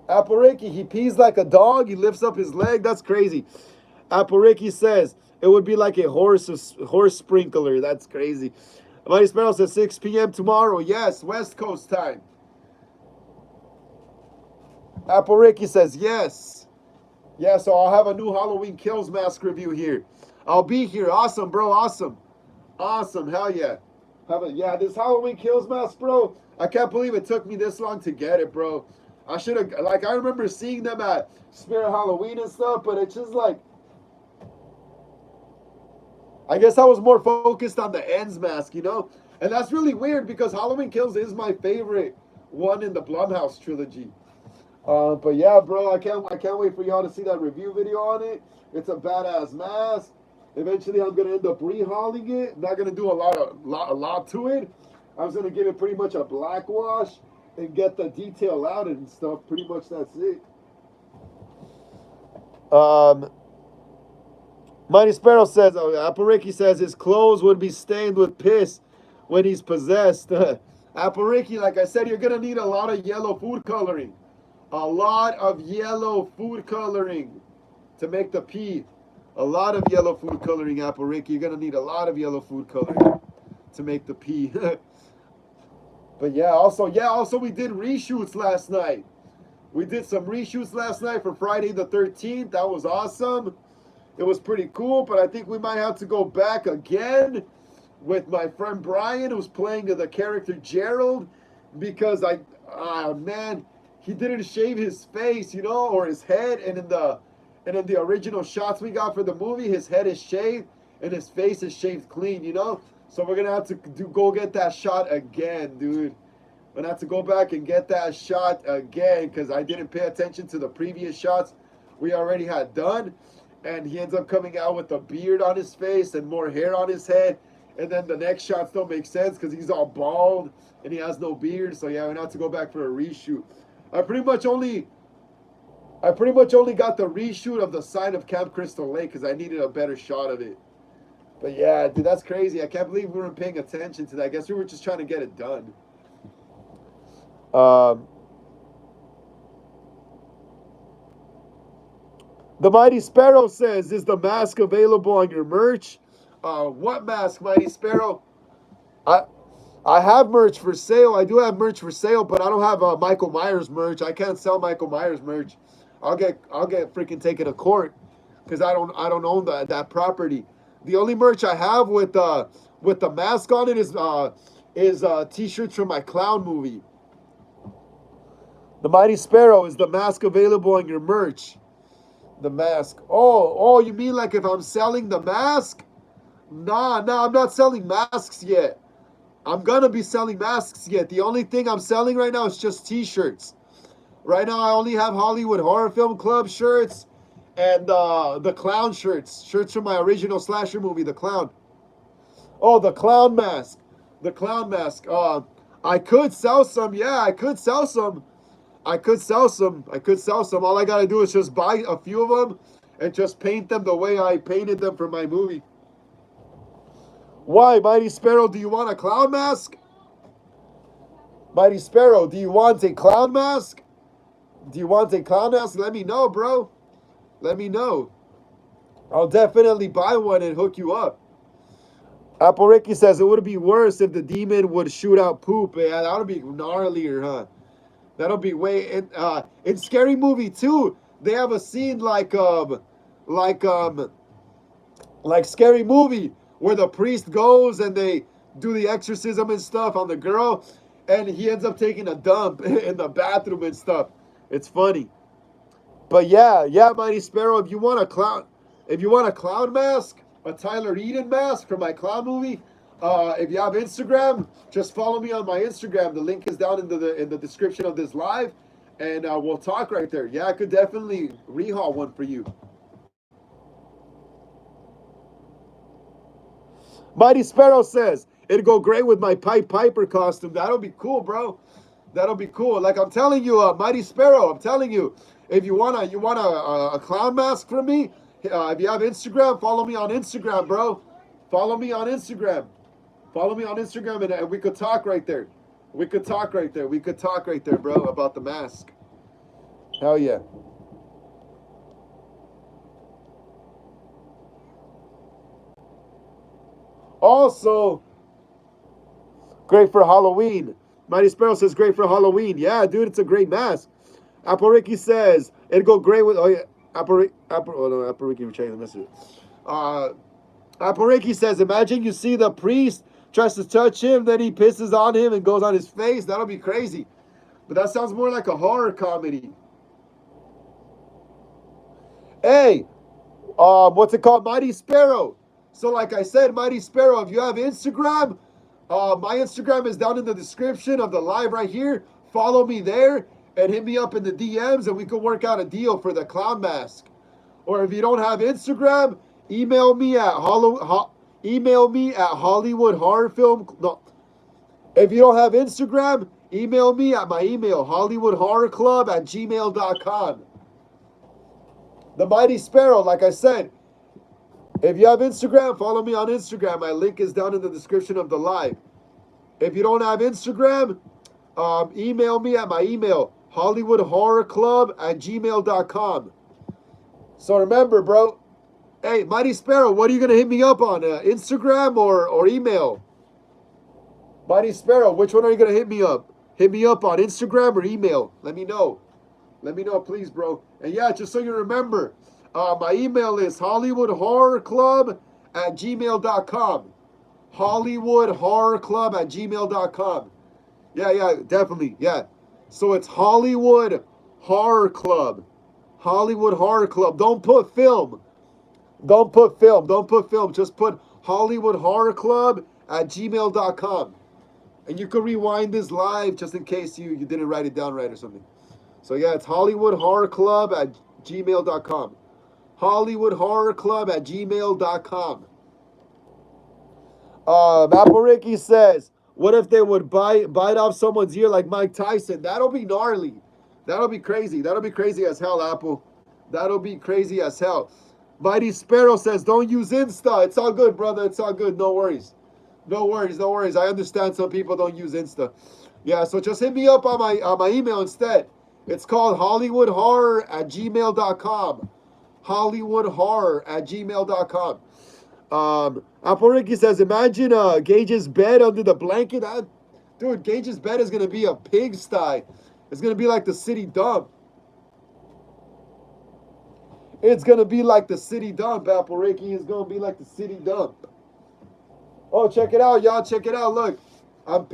Apple Ricky, he pees like a dog? He lifts up his leg? That's crazy. Apple Ricky says, it would be like a horse sprinkler. That's crazy. Mighty Sparrow says 6 p.m. tomorrow. Yes, West Coast time. Apple Ricky says yes. Yeah, so I'll have a new Halloween Kills mask review here. I'll be here. Awesome, bro. Awesome. Hell yeah. Yeah, this Halloween Kills mask, bro. I can't believe it took me this long to get it, bro. I should have, like, I remember seeing them at Spirit Halloween and stuff, but it's just like, I guess I was more focused on the ends mask, you know? And that's really weird because Halloween Kills is my favorite one in the Blumhouse trilogy. But yeah, bro, I can't wait for y'all to see that review video on it. It's a badass mask. Eventually, I'm gonna end up rehauling it. Not gonna do a lot to it. I was gonna give it pretty much a black wash and get the detail out and stuff. Pretty much that's it. Mighty Sparrow says, Apple Ricky says his clothes would be stained with piss when he's possessed. Apple Ricky, like I said, you're gonna need a lot of yellow food coloring. A lot of yellow food coloring to make the pee. A lot of yellow food coloring, Apple Ricky. You're gonna need a lot of yellow food coloring to make the pee. But yeah, also we did reshoots last night. We did some reshoots last night for Friday the 13th. That was awesome. It was pretty cool, but I think we might have to go back again with my friend Brian, who's playing the character Gerald, because man, he didn't shave his face, or his head, and in the original shots we got for the movie, his head is shaved and his face is shaved clean, So we're gonna have to go get that shot again, dude. We're gonna have to go back and get that shot again because I didn't pay attention to the previous shots we already had done. And he ends up coming out with a beard on his face and more hair on his head. And then the next shots don't make sense because he's all bald and he has no beard. So yeah, we're gonna have to go back for a reshoot. I pretty much only got the reshoot of the sign of Camp Crystal Lake because I needed a better shot of it. But yeah, dude, that's crazy. I can't believe we weren't paying attention to that. I guess we were just trying to get it done. The Mighty Sparrow says, is the mask available on your merch? What mask, Mighty Sparrow? I have merch for sale. I do have merch for sale, but I don't have Michael Myers merch. I can't sell Michael Myers merch. I'll get freaking taken to court because I don't own that property. The only merch I have with the mask on it is t-shirts from my clown movie. The Mighty Sparrow, is the mask available on your merch? The mask. Oh, you mean like if I'm selling the mask? Nah, I'm not selling masks yet. I'm gonna be selling masks yet. The only thing I'm selling right now is just t-shirts. Right now I only have Hollywood Horror Film Club shirts and the clown shirts from my original slasher movie, The Clown. Oh, the clown mask. The clown mask. I could sell some. Yeah, I could sell some. All I gotta do is just buy a few of them and just paint them the way I painted them for my movie. Why, Mighty Sparrow, do you want a clown mask? Mighty Sparrow, do you want a clown mask? Let me know, bro. Let me know. I'll definitely buy one and hook you up. Apple Ricky says, it would be worse if the demon would shoot out poop. Yeah, that would be gnarlier, huh? That'll be way in Scary Movie 2. They have a scene like Scary Movie where the priest goes and they do the exorcism and stuff on the girl, and he ends up taking a dump in the bathroom and stuff. It's funny. But yeah, Mighty Sparrow, if you want a clown mask, a Tyler Eden mask for my clown movie, if you have Instagram, just follow me on my Instagram. The link is down in the description of this live, and we'll talk right there. Yeah, I could definitely rehaul one for you. Mighty Sparrow says, it'd go great with my Pied Piper costume. That'll be cool, bro. That'll be cool. Like I'm telling you, Mighty Sparrow, I'm telling you, if you want a clown mask from me, if you have Instagram, follow me on Instagram, bro. Follow me on Instagram, and we could talk right there. We could talk right there, bro, about the mask. Hell yeah. Also, great for Halloween. Mighty Sparrow says great for Halloween. Yeah, dude, it's a great mask. Apple Ricky says it'd go great with. Oh yeah, Apple Ricky, we're checking the message. Apple Ricky says, imagine you see the priest tries to touch him, then he pisses on him and goes on his face. That'll be crazy. But that sounds more like a horror comedy. Hey, what's it called? Mighty Sparrow. So like I said, Mighty Sparrow, if you have Instagram, my Instagram is down in the description of the live right here. follow me there and hit me up in the DMs and we can work out a deal for the clown mask. Or if you don't have Instagram, email me at Hollywood Horror Film. No. If you don't have Instagram, email me at my email, hollywoodhorrorclub@gmail.com. The Mighty Sparrow, like I said, if you have Instagram, follow me on Instagram. My link is down in the description of the live. If you don't have Instagram, email me at my email, hollywoodhorrorclub@gmail.com. So remember, bro, hey, Mighty Sparrow, what are you going to hit me up on? Instagram or email? Mighty Sparrow, which one are you going to hit me up? Hit me up on Instagram or email. Let me know. Let me know, please, bro. And yeah, just so you remember, my email is hollywoodhorrorclub@gmail.com. hollywoodhorrorclub@gmail.com. Yeah, definitely. Yeah. So it's Hollywood Horror Club. Hollywood Horror Club. Don't put film. Don't put film. Don't put film. Just put Hollywood Horror Club@gmail.com. And you can rewind this live just in case you didn't write it down right or something. So yeah, it's Hollywood Horror Club@gmail.com. Hollywood Horror Club@gmail.com. Apple Ricky says, what if they would bite off someone's ear like Mike Tyson? That'll be gnarly. That'll be crazy. That'll be crazy as hell, Apple. That'll be crazy as hell. Mighty Sparrow says, don't use Insta. It's all good, brother. It's all good. No worries. No worries. No worries. I understand some people don't use Insta. Yeah, so just hit me up on my email instead. It's called hollywoodhorror@gmail.com. hollywoodhorror@gmail.com. Apple Ricky says, imagine Gage's bed under the blanket. Dude, Gage's bed is going to be a pigsty. It's going to be like the city dump. It's going to be like the city dump, Apple Ricky. It's going to be like the city dump. Oh, check it out, y'all. Check it out. Look, I'm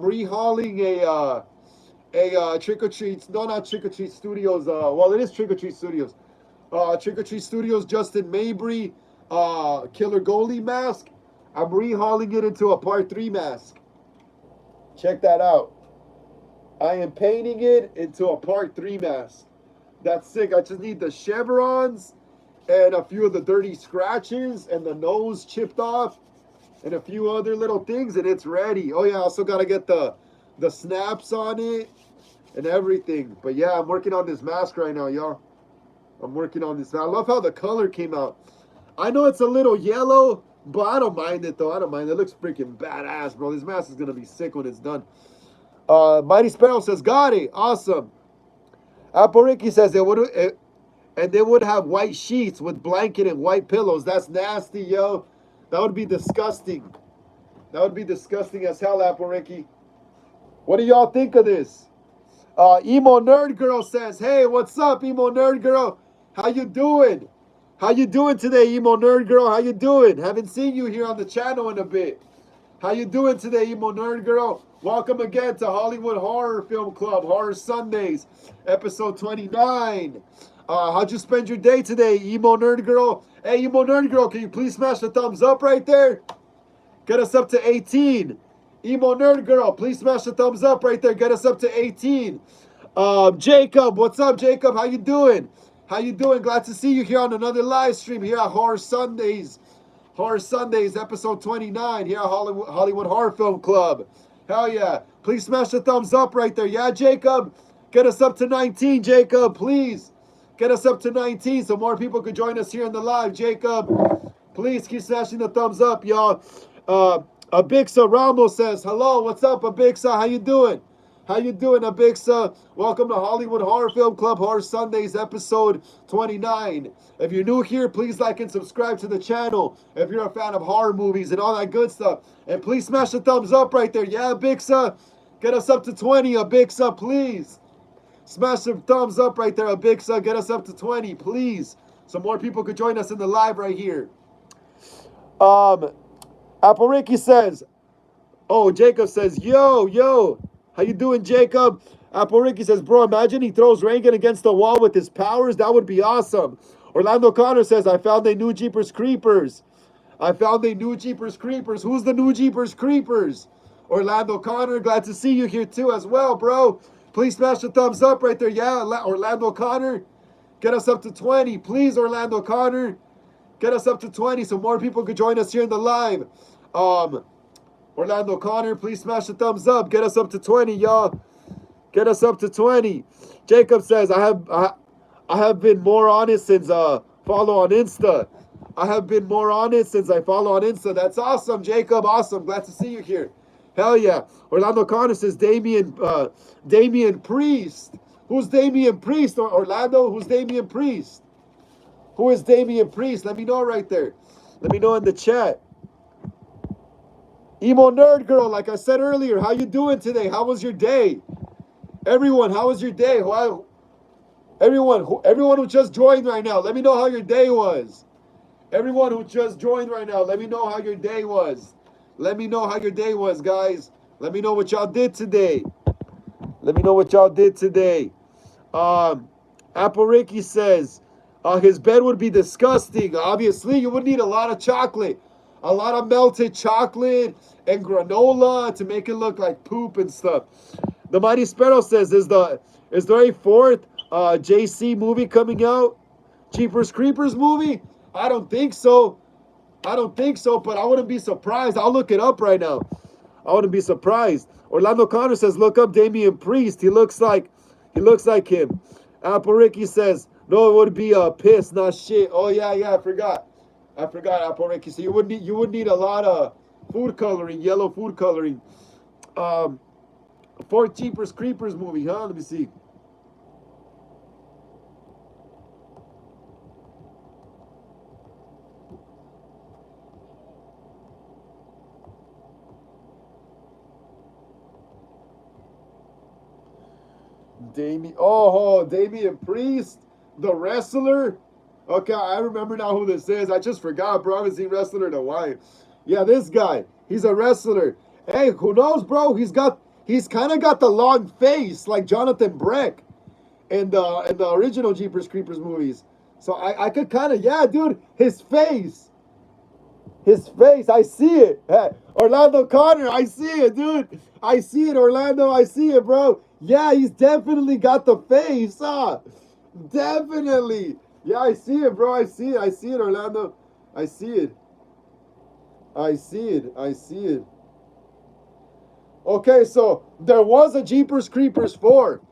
rehauling a Trick or Treat. No, not Trick or Treat Studios. Well, it is Trick or Treat Studios. Trick or Treat Studios, Justin Mabry, Killer Goalie mask. I'm rehauling it into a Part 3 mask. Check that out. I am painting it into a Part 3 mask. That's sick. I just need the chevrons and a few of the dirty scratches and the nose chipped off and a few other little things, and it's ready. Oh yeah, I also got to get the snaps on it and everything. But yeah, I'm working on this mask right now, y'all. I'm working on this. I love how the color came out. I know it's a little yellow, but I don't mind it, though. I don't mind it. It looks freaking badass, bro. This mask is going to be sick when it's done. Mighty Sparrow says, got it. Awesome. Apple Ricky says, they would have white sheets with blanket and white pillows. That's nasty, yo. That would be disgusting. That would be disgusting as hell, Apple Ricky. What do y'all think of this? Emo Nerd Girl says, hey, what's up, Emo Nerd Girl? How you doing? How you doing today, Emo Nerd Girl? How you doing? Haven't seen you here on the channel in a bit. How you doing today, Emo Nerd Girl? Welcome again to Hollywood Horror Film Club, Horror Sundays, episode 29. How'd you spend your day today, Emo Nerd Girl? Hey, Emo Nerd Girl, can you please smash the thumbs up right there? Get us up to 18. Emo Nerd Girl, please smash the thumbs up right there. Get us up to 18. Jacob, what's up, Jacob? How you doing? How you doing? Glad to see you here on another live stream here at Horror Sundays. Horror Sundays, episode 29 here at Hollywood Horror Film Club. Hell yeah. Please smash the thumbs up right there. Yeah, Jacob? Get us up to 19, Jacob, please. Get us up to 19 so more people could join us here in the live, Jacob. Please keep smashing the thumbs up, y'all. Abixa Ramos says, hello, what's up, Abixa? How you doing? How you doing, Abixa? Welcome to Hollywood Horror Film Club, Horror Sundays, episode 29. If you're new here, please like and subscribe to the channel if you're a fan of horror movies and all that good stuff. And please smash the thumbs up right there. Yeah, Abixa? Get us up to 20, Abixa, please. Smash some thumbs up right there, Abixa. Get us up to 20, please. So more people could join us in the live right here. Apple Ricky says, oh, Jacob says, yo, how you doing, Jacob? Apple Ricky says, bro, imagine he throws Reagan against the wall with his powers. That would be awesome. Orlando Connor says, I found a new Jeepers Creepers. I found a new Jeepers Creepers. Who's the new Jeepers Creepers? Orlando Connor, glad to see you here too as well, bro. Please smash the thumbs up right there. Yeah, Orlando Connor, get us up to 20. Please, Orlando Connor, get us up to 20 so more people could join us here in the live. Orlando Connor, please smash the thumbs up. Get us up to 20, y'all. Get us up to 20. Jacob says, I have been more honest since follow on Insta. I have been more honest since I follow on Insta. That's awesome, Jacob. Awesome. Glad to see you here. Hell yeah. Orlando Connor says Damian Priest. Who's Damian Priest? Orlando, who's Damian Priest? Who is Damian Priest? Let me know right there. Let me know in the chat. Emo Nerd Girl, like I said earlier, how you doing today? How was your day? Everyone, how was your day? Everyone who just joined right now, let me know how your day was. Everyone who just joined right now, let me know how your day was. Let me know how your day was, guys. Let me know what y'all did today. Let me know what y'all did today. Apple Ricky says, his bed would be disgusting. Obviously, you would need a lot of chocolate. A lot of melted chocolate and granola to make it look like poop and stuff. The Mighty Sparrow says, is there a fourth JC movie coming out? Jeepers Creepers movie? I don't think so. I don't think so, but I wouldn't be surprised. I'll look it up right now. I wouldn't be surprised. Orlando Connor says, look up Damian Priest. He looks like him. Apple Ricky says, no, it would be piss, not shit. Oh yeah, I forgot, Apple Ricky. So you would need a lot of food coloring, yellow food coloring. Fourth Jeepers Creepers movie, huh? Let me see. Damian Priest, the wrestler. Okay, I remember now who this is. I just forgot, bro. I haven't seen wrestler in a while. Yeah, this guy. He's a wrestler. Hey, who knows, bro? He's kind of got the long face like Jonathan Breck in the original Jeepers Creepers movies. So I could kind of, yeah, dude, his face, I see it. Hey, Orlando Connor, I see it, dude. I see it, Orlando, I see it, bro. Yeah, he's definitely got the face, definitely. Yeah, I see it, bro. I see it, Orlando. I see it. Okay, so there was a Jeepers Creepers 4.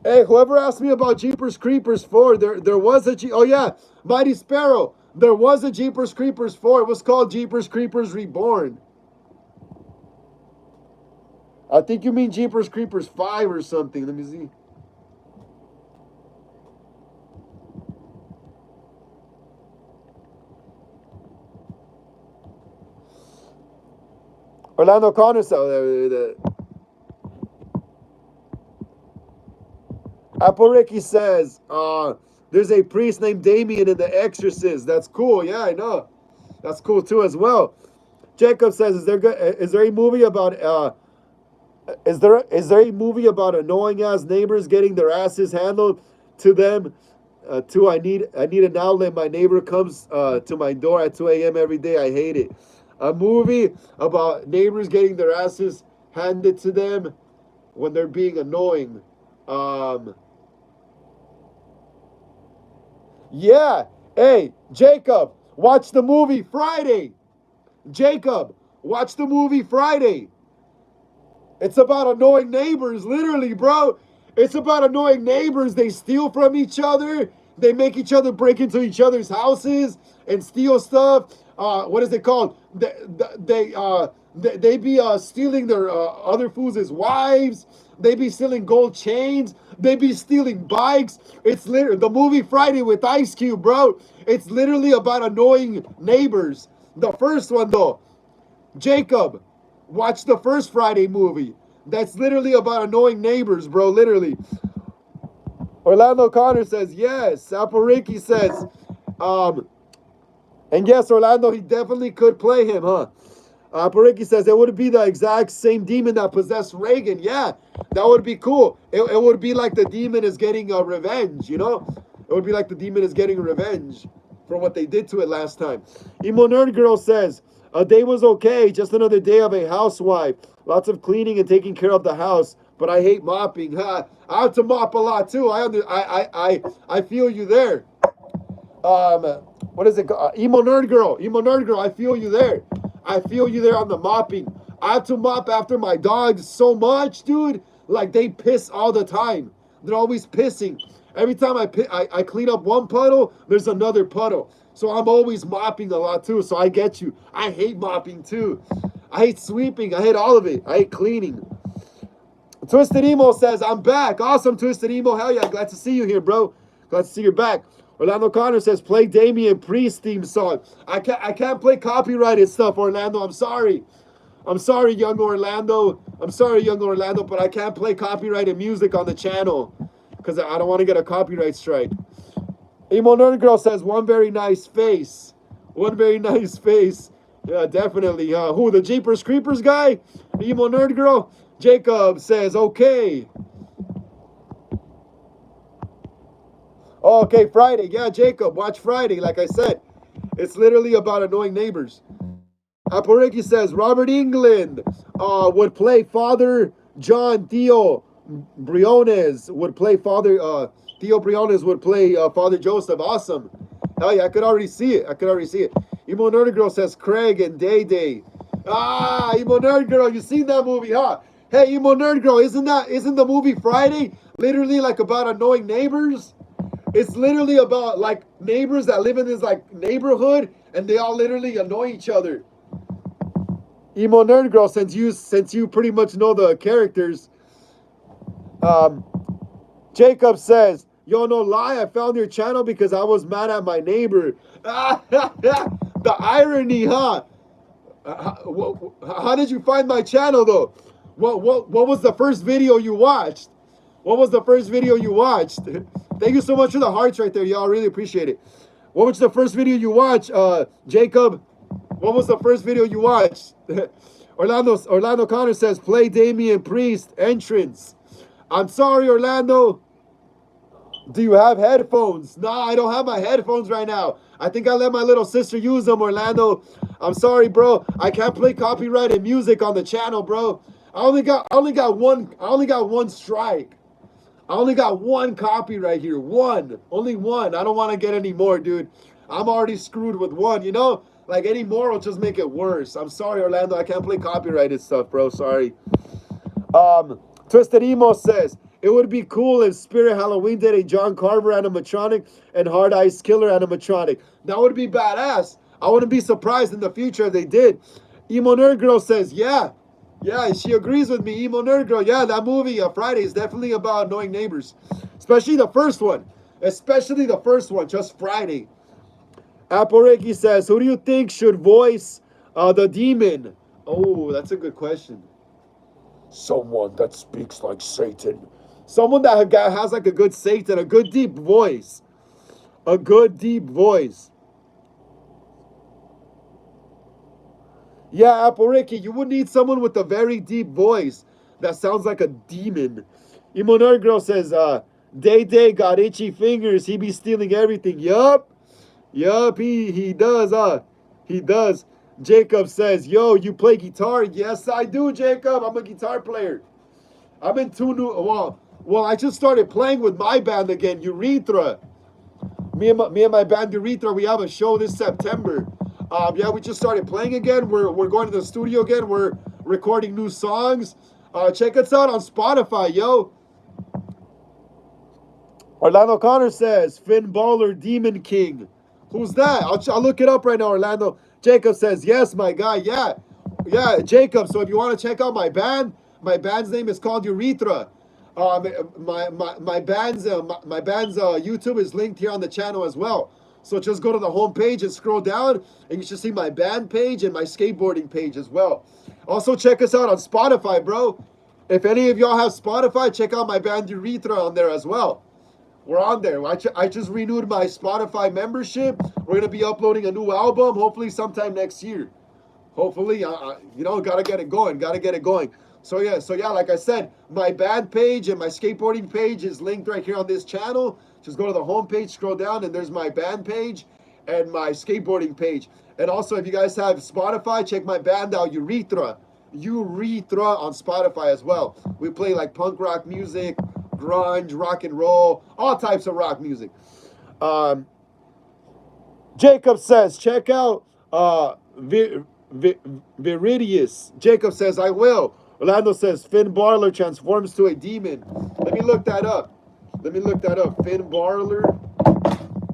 Hey, whoever asked me about Jeepers Creepers 4, there was a oh yeah, Mighty Sparrow. There was a Jeepers Creepers 4. It was called Jeepers Creepers Reborn. I think you mean Jeepers Creepers 5 or something. Let me see. Orlando Connor. Apple Ricky says, there's a priest named Damien in The Exorcist. That's cool. Yeah, I know. That's cool too as well. Jacob says, is there a movie about is there a movie about annoying ass neighbors getting their asses handled to them? I need an outlet. My neighbor comes to my door at 2 a.m. every day. I hate it. A movie about neighbors getting their asses handed to them when they're being annoying. Yeah. Hey, Jacob, watch the movie Friday. Jacob, watch the movie Friday. It's about annoying neighbors, literally, bro. It's about annoying neighbors. They steal from each other. They make each other break into each other's houses and steal stuff. What is it called? They be stealing their other fools' wives. They be stealing gold chains. They be stealing bikes. It's literally the movie Friday with Ice Cube, bro. It's literally about annoying neighbors. The first one, though, Jacob, watch the first Friday movie. That's literally about annoying neighbors, bro. Literally. Orlando Connor says yes. Apple Ricky says, and yes, Orlando, he definitely could play him, huh? Apple Ricky says it would be the exact same demon that possessed Reagan. Yeah, that would be cool. It would be like the demon is getting a revenge, you know? It would be like the demon is getting revenge for what they did to it last time. Emo Nerd Girl says, A day was okay, just another day of a housewife. Lots of cleaning and taking care of the house, but I hate mopping. I have to mop a lot too. I feel you there. What is it? Emo nerd girl. Emo nerd girl. I feel you there. I feel you there on the mopping. I have to mop after my dogs so much, dude. Like they piss all the time. They're always pissing. Every time I clean up one puddle, there's another puddle. So I'm always mopping a lot too. So I get you. I hate mopping too. I hate sweeping. I hate all of it. I hate cleaning. Twisted Emo says, I'm back. Awesome, Twisted Emo. Hell yeah. Glad to see you here, bro. Glad to see you're back. Orlando Connor says, play Damian Priest theme song. I can't play copyrighted stuff, Orlando. I'm sorry. I'm sorry, young Orlando. I'm sorry, young Orlando, but I can't play copyrighted music on the channel because I don't want to get a copyright strike. Emo Nerd Girl says, one very nice face. One very nice face. Yeah, definitely. Who, the Jeepers Creepers guy? Emo Nerd Girl? Jacob says, okay. Oh, okay, Friday. Yeah, Jacob, watch Friday. Like I said, it's literally about annoying neighbors. Aporiki says, Robert England would play Father John. Theo Briones would play Father... Theo Briones would play Father Joseph. Awesome. Hell yeah, I could already see it. I could already see it. Emo Nerd Girl says Craig and Day Day. Ah, Emo Nerd Girl, you seen that movie, huh? Hey, Emo Nerd Girl, isn't the movie Friday literally like about annoying neighbors? It's literally about like neighbors that live in this like neighborhood and they all literally annoy each other. Emo Nerd Girl, since you pretty much know the characters, Jacob says, yo, no lie, I found your channel because I was mad at my neighbor. The irony, huh? How did you find my channel, though? What was the first video you watched? What was the first video you watched? Thank you so much for the hearts right there, y'all. Really appreciate it. What was the first video you watched, Jacob? What was the first video you watched? Orlando Connor says, play Damian Priest entrance. I'm sorry, Orlando. Do you have headphones? Nah, I don't have my headphones right now. I think I let my little sister use them, Orlando. I'm sorry, bro. I can't play copyrighted music on the channel, bro. I only got one strike. I only got one copyright here. One. Only one. I don't want to get any more, dude. I'm already screwed with one, you know? Like any more will just make it worse. I'm sorry, Orlando. I can't play copyrighted stuff, bro. Sorry. Twisted Emo says, it would be cool if Spirit Halloween did a John Carver animatronic and Hard Ice Killer animatronic. That would be badass. I wouldn't be surprised in the future if they did. Emo Nerd Girl says, yeah. Yeah, she agrees with me. Emo Nerd Girl. Yeah, that movie, Friday, is definitely about annoying neighbors. Especially the first one. Especially the first one, just Friday. Aporeki says, who do you think should voice the demon? Oh, that's a good question. Someone that speaks like Satan. Someone that has like a good Satan, a good deep voice. A good deep voice. Yeah, Apple Ricky, you would need someone with a very deep voice that sounds like a demon. Emo Nerd Girl says, Day Day got itchy fingers. He be stealing everything. Yup. Yup, he does, He does. Jacob says, yo, you play guitar? Yes, I do, Jacob. I'm a guitar player. I'm in two new... Well, I just started playing with my band again, Urethra. Me and my band, Urethra, we have a show this September. Yeah, we just started playing again. We're going to the studio again. We're recording new songs. Check us out on Spotify, yo. Orlando Connor says, Finn Balor, Demon King. Who's that? I'll look it up right now, Orlando. Jacob says, yes, my guy. Yeah, Jacob. So if you want to check out my band's name is called Urethra. My band's YouTube is linked here on the channel as well. So just go to the home page and scroll down, and you should see my band page and my skateboarding page as well. Also, check us out on Spotify, bro. If any of y'all have Spotify, check out my band Urethra on there as well. We're on there. I just renewed my Spotify membership. We're going to be uploading a new album, hopefully sometime next year. Hopefully, gotta get it going. So yeah, like I said, my band page and my skateboarding page is linked right here on this channel. Just go to the home page, scroll down, and there's my band page. and my skateboarding page. And also, if you guys have Spotify, check my band out, Urethra. Urethra on Spotify as well. We play like punk rock music, grunge, rock and roll, all types of rock music. Jacob says, check out Viridius. Jacob says, I will. Orlando says, Finn Balor transforms to a demon. Let me look that up. Finn Balor.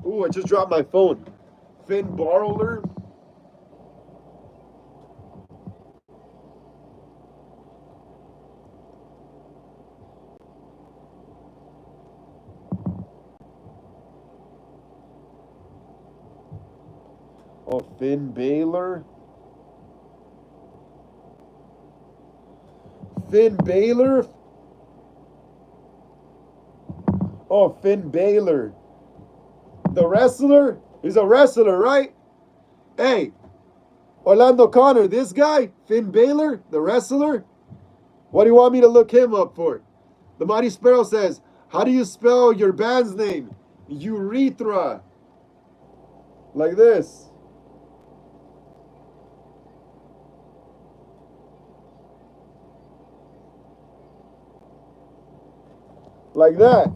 Ooh, I just dropped my phone. Finn Balor. Oh, Finn Balor. Finn Balor. Oh, Finn Balor. The wrestler? He's a wrestler, right? Hey, Orlando Connor, this guy, Finn Balor, the wrestler? What do you want me to look him up for? The Mighty Sparrow says, how do you spell your band's name? Urethra. Like this. Like that.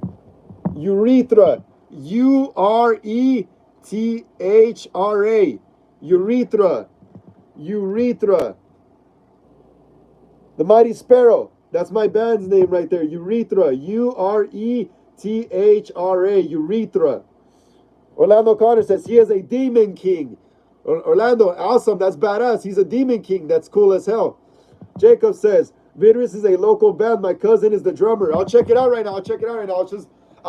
Urethra. U-R-E-T-H-R-A. Urethra. Urethra. The Mighty Sparrow. That's my band's name right there. Urethra. U-R-E-T-H-R-A. Urethra. Orlando Connor says he is a demon king. Orlando, awesome. That's badass. He's a demon king. That's cool as hell. Jacob says, Vidris is a local band. My cousin is the drummer. I'll check it out right now. I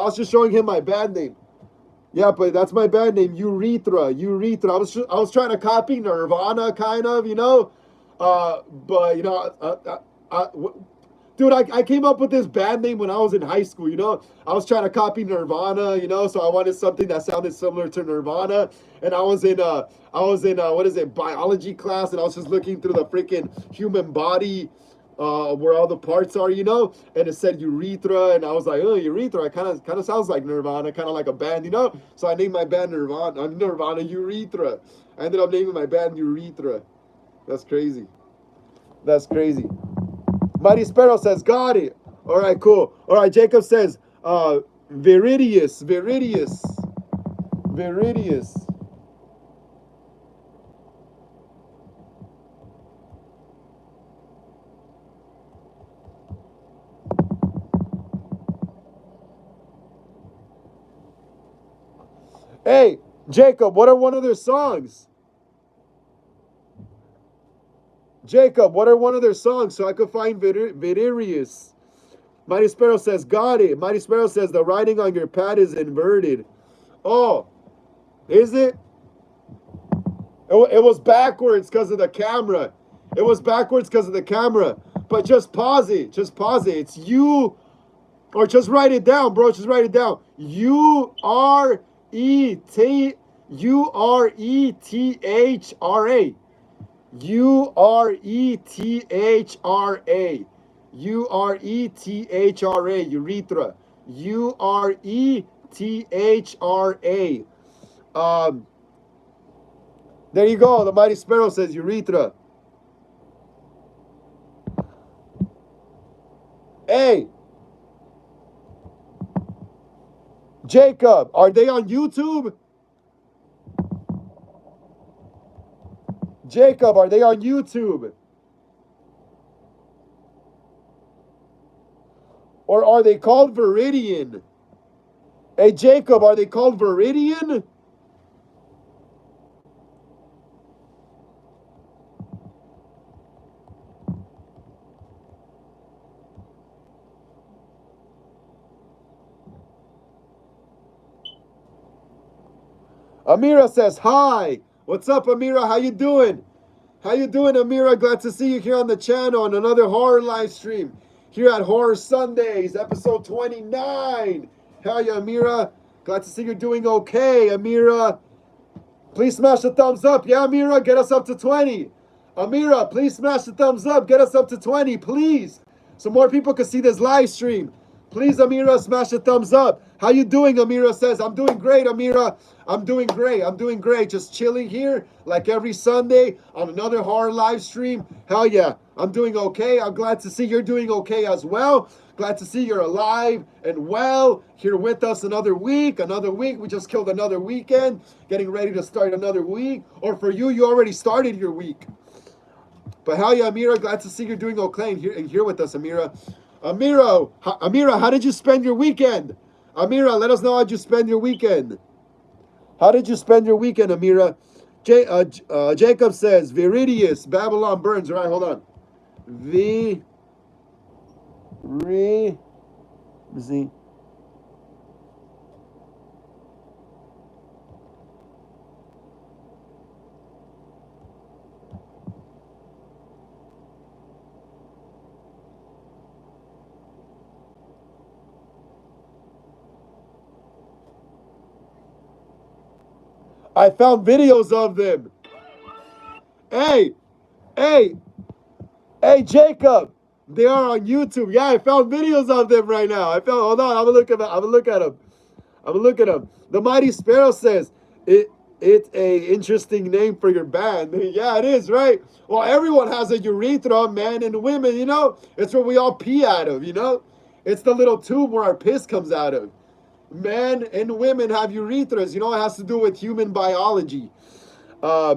was just showing him my band name. Yeah, but that's my band name, Urethra. Urethra. I was trying to copy Nirvana, kind of, you know. But you know, dude, I came up with this band name when I was in high school. You know, I was trying to copy Nirvana. You know, so I wanted something that sounded similar to Nirvana. And I was in what is it, biology class, and I was just looking through the freaking human body. Where all the parts are, you know, and it said urethra, and I was like, oh, urethra, it kind of sounds like Nirvana, kind of like a band, you know. So I named my band Nirvana Urethra. I ended up naming my band Urethra. That's crazy. Mighty Sparrow says, got it. All right, cool. All right, Jacob says, Viridius. Hey, Jacob, what are one of their songs? Jacob, what are one of their songs so I could find Vidirius? Mighty Sparrow says, got it. Mighty Sparrow says, the writing on your pad is inverted. Oh, is it? It was backwards because of the camera. But just pause it. It's you, or just write it down, bro. Just write it down. U-R-E-T-H-R-A. U-R-E-T-H-R-A. U-R-E-T-H-R-A. Urethra. U-R-E-T-H-R-A. There you go. The Mighty Sparrow says urethra. Hey, Jacob, are they on YouTube? Jacob, are they on YouTube? Or are they called Viridian? Hey, Jacob, are they called Viridian? Amira says, hi. What's up, Amira? How you doing? Amira? Glad to see you here on the channel on another horror live stream here at Horror Sundays, episode 29. Hell yeah, Amira. Glad to see you're doing okay, Amira. Please smash the thumbs up. Yeah, Amira, get us up to 20. Amira, please smash the thumbs up. Get us up to 20, please. So more people can see this live stream. Please, Amira, smash a thumbs up. How you doing? Amira says, I'm doing great, Amira. I'm doing great. I'm doing great. Just chilling here like every Sunday on another horror live stream. Hell yeah. I'm doing okay. I'm glad to see you're doing okay as well. Glad to see you're alive and well here with us another week. Another week. We just killed another weekend. Getting ready to start another week. Or for you, you already started your week. But hell yeah, Amira. Glad to see you're doing okay and here with us, Amira. Amira, how did you spend your weekend? Amira, let us know how you spend your weekend. How did you spend your weekend, Amira? Jacob says, Viridius, Babylon burns. All right, hold on. Z. I found videos of them. Hey, hey, hey, Jacob. They are on YouTube. Yeah, I found videos of them right now. Hold on, I'm gonna look at them. I'm gonna look at them. The Mighty Sparrow says, it's a interesting name for your band. Yeah, it is, right? Well, everyone has a urethra, men and women, you know? It's where we all pee out of, you know? It's the little tube where our piss comes out of. Men and women have urethras. You know, it has to do with human biology. Yeah,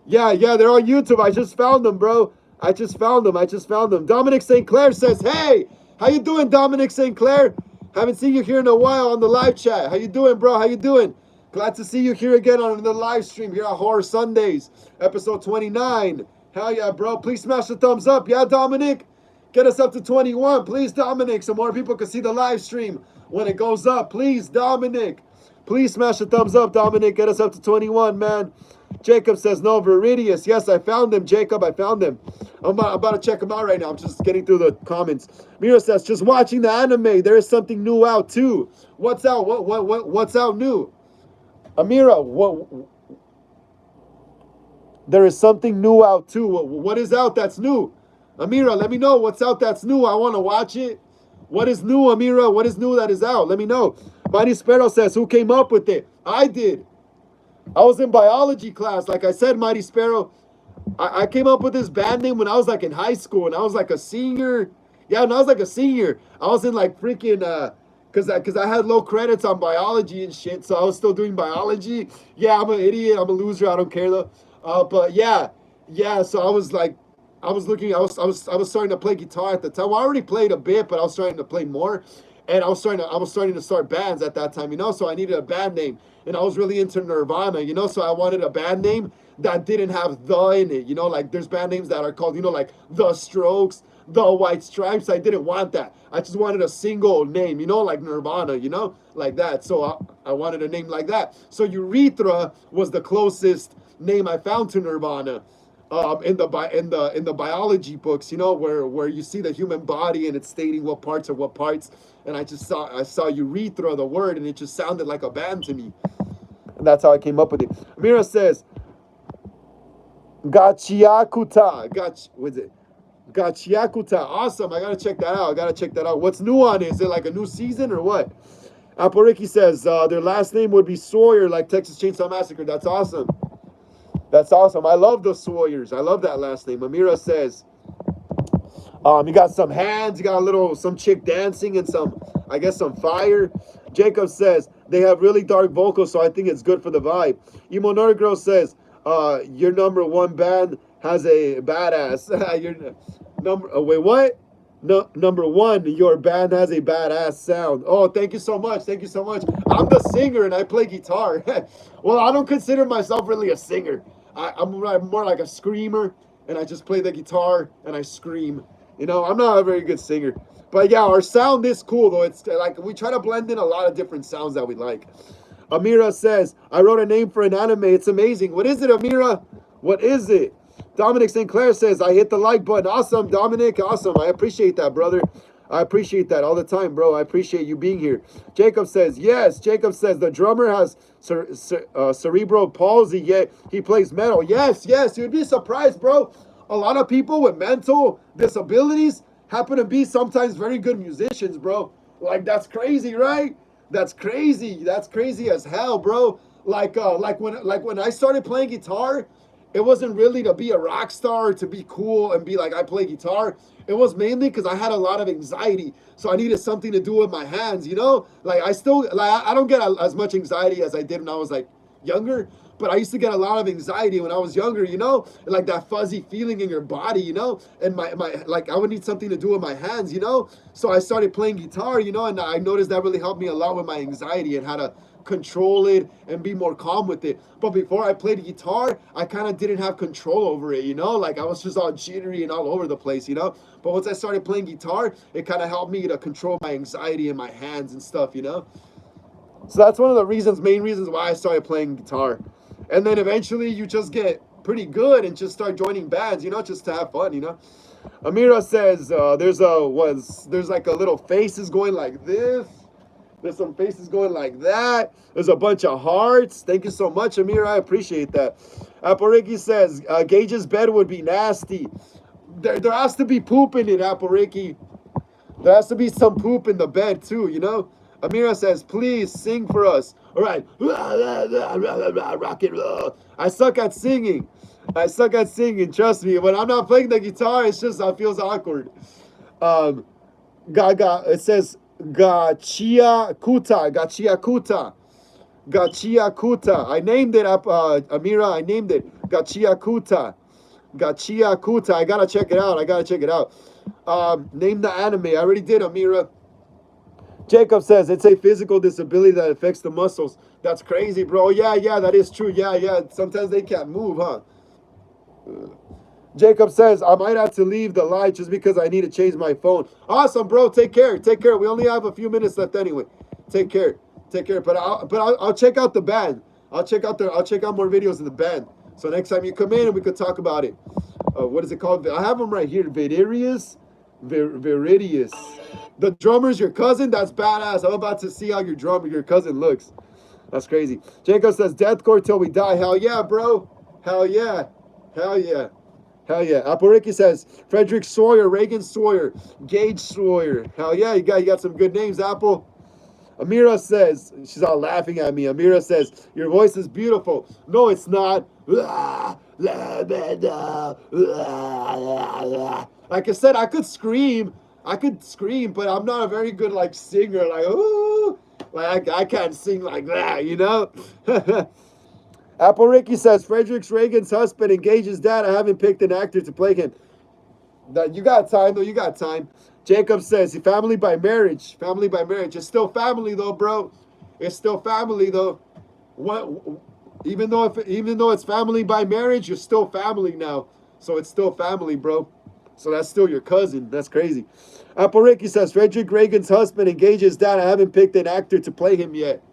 they're on YouTube. I just found them, bro. I just found them. Dominic St. Clair says, hey, how you doing, Dominic St. Clair? Haven't seen you here in a while on the live chat. How you doing, bro? How you doing? Glad to see you here again on the live stream here at Horror Sundays, episode 29. Hell yeah, bro. Please smash the thumbs up. Yeah, Dominic? Get us up to 21. Please, Dominic, so more people can see the live stream when it goes up. Please, Dominic. Please smash the thumbs up, Dominic. Get us up to 21, man. Jacob says, no, Viridius. Yes, I found them, Jacob. I found them. I'm about to check them out right now. I'm just getting through the comments. Mira says, just watching the anime. There is something new out, too. What's out? What's out new? Amira, there is something new out, too. What is out that's new? Amira, let me know what's out that's new. I want to watch it. What is new, Amira? What is new that is out? Let me know. Mighty Sparrow says, who came up with it? I did. I was in biology class. Like I said, Mighty Sparrow, I came up with this band name when I was like in high school, and I was like a senior. Yeah, when I was like a senior, I was in like freaking, because I had low credits on biology and shit, so I was still doing biology. Yeah, I'm an idiot. I'm a loser. I don't care though. But yeah, so I was like, I was starting to play guitar at the time. Well, I already played a bit, but I was starting to play more. And I was starting to start bands at that time, you know, so I needed a band name. And I was really into Nirvana, you know, so I wanted a band name that didn't have the in it, you know, like there's band names that are called, you know, like The Strokes, The White Stripes. I didn't want that. I just wanted a single name, you know, like Nirvana, you know, like that. So I wanted a name like that. So Urethra was the closest name I found to Nirvana. In the biology books, you know, where you see the human body and it's stating what parts are what parts, and I saw urethra, the word, and it just sounded like a band to me, and that's how I came up with it. Amira says, Gachiakuta, what's it? Gachiakuta, awesome. I gotta check that out. What's new on it? Is it like a new season or what? Apple Ricky says their last name would be Sawyer, like Texas Chainsaw Massacre. That's awesome. That's awesome. I love the Sawyers. I love that last name. Amira says, you got some hands, you got some chick dancing and some fire. Jacob says, they have really dark vocals, so I think it's good for the vibe. Emo Nerd Girl says, your number one band has a badass. Wait, what? No, number one, your band has a badass sound. Oh, thank you so much. Thank you so much. I'm the singer and I play guitar. Well, I don't consider myself really a singer. I'm more like a screamer, and I just play the guitar and I scream. You know, I'm not a very good singer. But yeah, our sound is cool, though. It's like we try to blend in a lot of different sounds that we like. Amira says, I wrote a name for an anime. It's amazing. What is it, Amira? What is it? Dominic St. Clair says, I hit the like button. Awesome, Dominic. Awesome. I appreciate that, brother. I appreciate that all the time, bro. I appreciate you being here. Jacob says, yes. Jacob says, the drummer has cerebral palsy, yet he plays metal. Yes. You'd be surprised, bro. A lot of people with mental disabilities happen to be sometimes very good musicians, bro. Like that's crazy, right? That's crazy. That's crazy as hell, bro. Like when I started playing guitar, it wasn't really to be a rock star or to be cool and be like I play guitar. It was mainly because I had a lot of anxiety, so I needed something to do with my hands. You know, like I still like I don't get as much anxiety as I did when I was like younger, but I used to get a lot of anxiety when I was younger, you know, and like that fuzzy feeling in your body, you know, and my like I would need something to do with my hands, you know. So I started playing guitar, you know, and I noticed that really helped me a lot with my anxiety and how to control it and be more calm with it. But before I played guitar, I kind of didn't have control over it, you know, like I was just all jittery and all over the place, you know. But once I started playing guitar, it kind of helped me to control my anxiety in my hands and stuff, you know. So that's one of the main reasons why I started playing guitar. And then eventually you just get pretty good and just start joining bands, you know, just to have fun, you know. Amira says there's like a little faces going like this. There's some faces going like that. There's a bunch of hearts. Thank you so much, Amira. I appreciate that. Apple says Gage's bed would be nasty. There has to be poop in it, Apple There has to be some poop in the bed too, you know? Amira says, please sing for us. All right. Rock and roll. I suck at singing. I suck at singing. Trust me. When I'm not playing the guitar, it's just, it feels awkward. It says, Gachia Kuta. Gachia Kuta. Gachia Kuta. I named it up, Amira. I named it Gachia Kuta. Gachia Kuta. I gotta check it out. Name the anime. I already did, Amira. Jacob says it's a physical disability that affects the muscles. That's crazy, bro. Yeah, that is true. Yeah. Sometimes they can't move, huh? Jacob says I might have to leave the live just because I need to change my phone. Awesome, bro. Take care. We only have a few minutes left anyway. Take care. But I'll check out the band. I'll check out more videos of the band. So next time you come in, we could talk about it. What is it called? I have them right here. Viridius. The drummer's your cousin? That's badass. I'm about to see how your cousin looks. That's crazy. Jacob says, deathcore till we die. Hell yeah, bro. Hell yeah. Apple Ricky says, Frederick Sawyer, Reagan Sawyer, Gage Sawyer. Hell yeah, you got some good names, Apple. Amira says, she's all laughing at me. Amira says, your voice is beautiful. No, it's not. Like I said, I could scream, but I'm not a very good like singer. Like, ooh, like I can't sing like that, you know. Apple Ricky says Frederick Reagan's husband engaged his dad. I haven't picked an actor to play him. That you got time though. You got time. Jacob says family by marriage. Family by marriage. It's still family though, bro. It's still family though. What? Even though it's family by marriage, you're still family now. So it's still family, bro. So that's still your cousin. That's crazy. Apple Ricky says Frederick Reagan's husband engaged his dad. I haven't picked an actor to play him yet.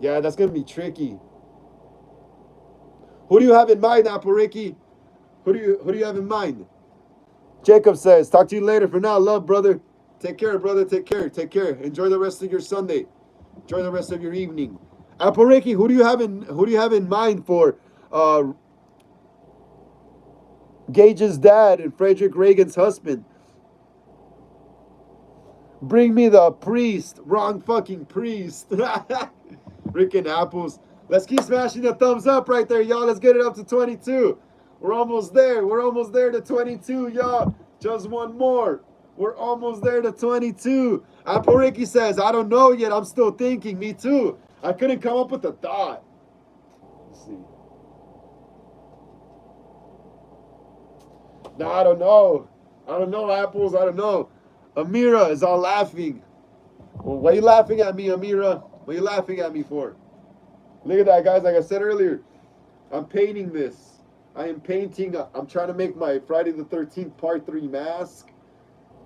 Yeah, that's gonna be tricky. Who do you have in mind, Apple Ricky? Who do you have in mind? Jacob says, talk to you later. For now, love, brother. Take care, brother. Take care. Enjoy the rest of your Sunday. Enjoy the rest of your evening. Apple Ricky, who do you have in mind for Gage's dad and Frederick Reagan's husband? Bring me the priest. Wrong fucking priest. Rick and Apples. Let's keep smashing the thumbs up right there, y'all. Let's get it up to 22. We're almost there to 22, y'all. Just one more. We're almost there to 22. Apple Ricky says, I don't know yet. I'm still thinking. Me too. I couldn't come up with a thought. Let's see. No, I don't know. Apples. I don't know. Amira is all laughing. Well, why are you laughing at me, Amira? What are you laughing at me for? Look at that, guys. Like I said earlier, I'm painting this. I am painting. I'm trying to make my Friday the 13th Part 3 mask.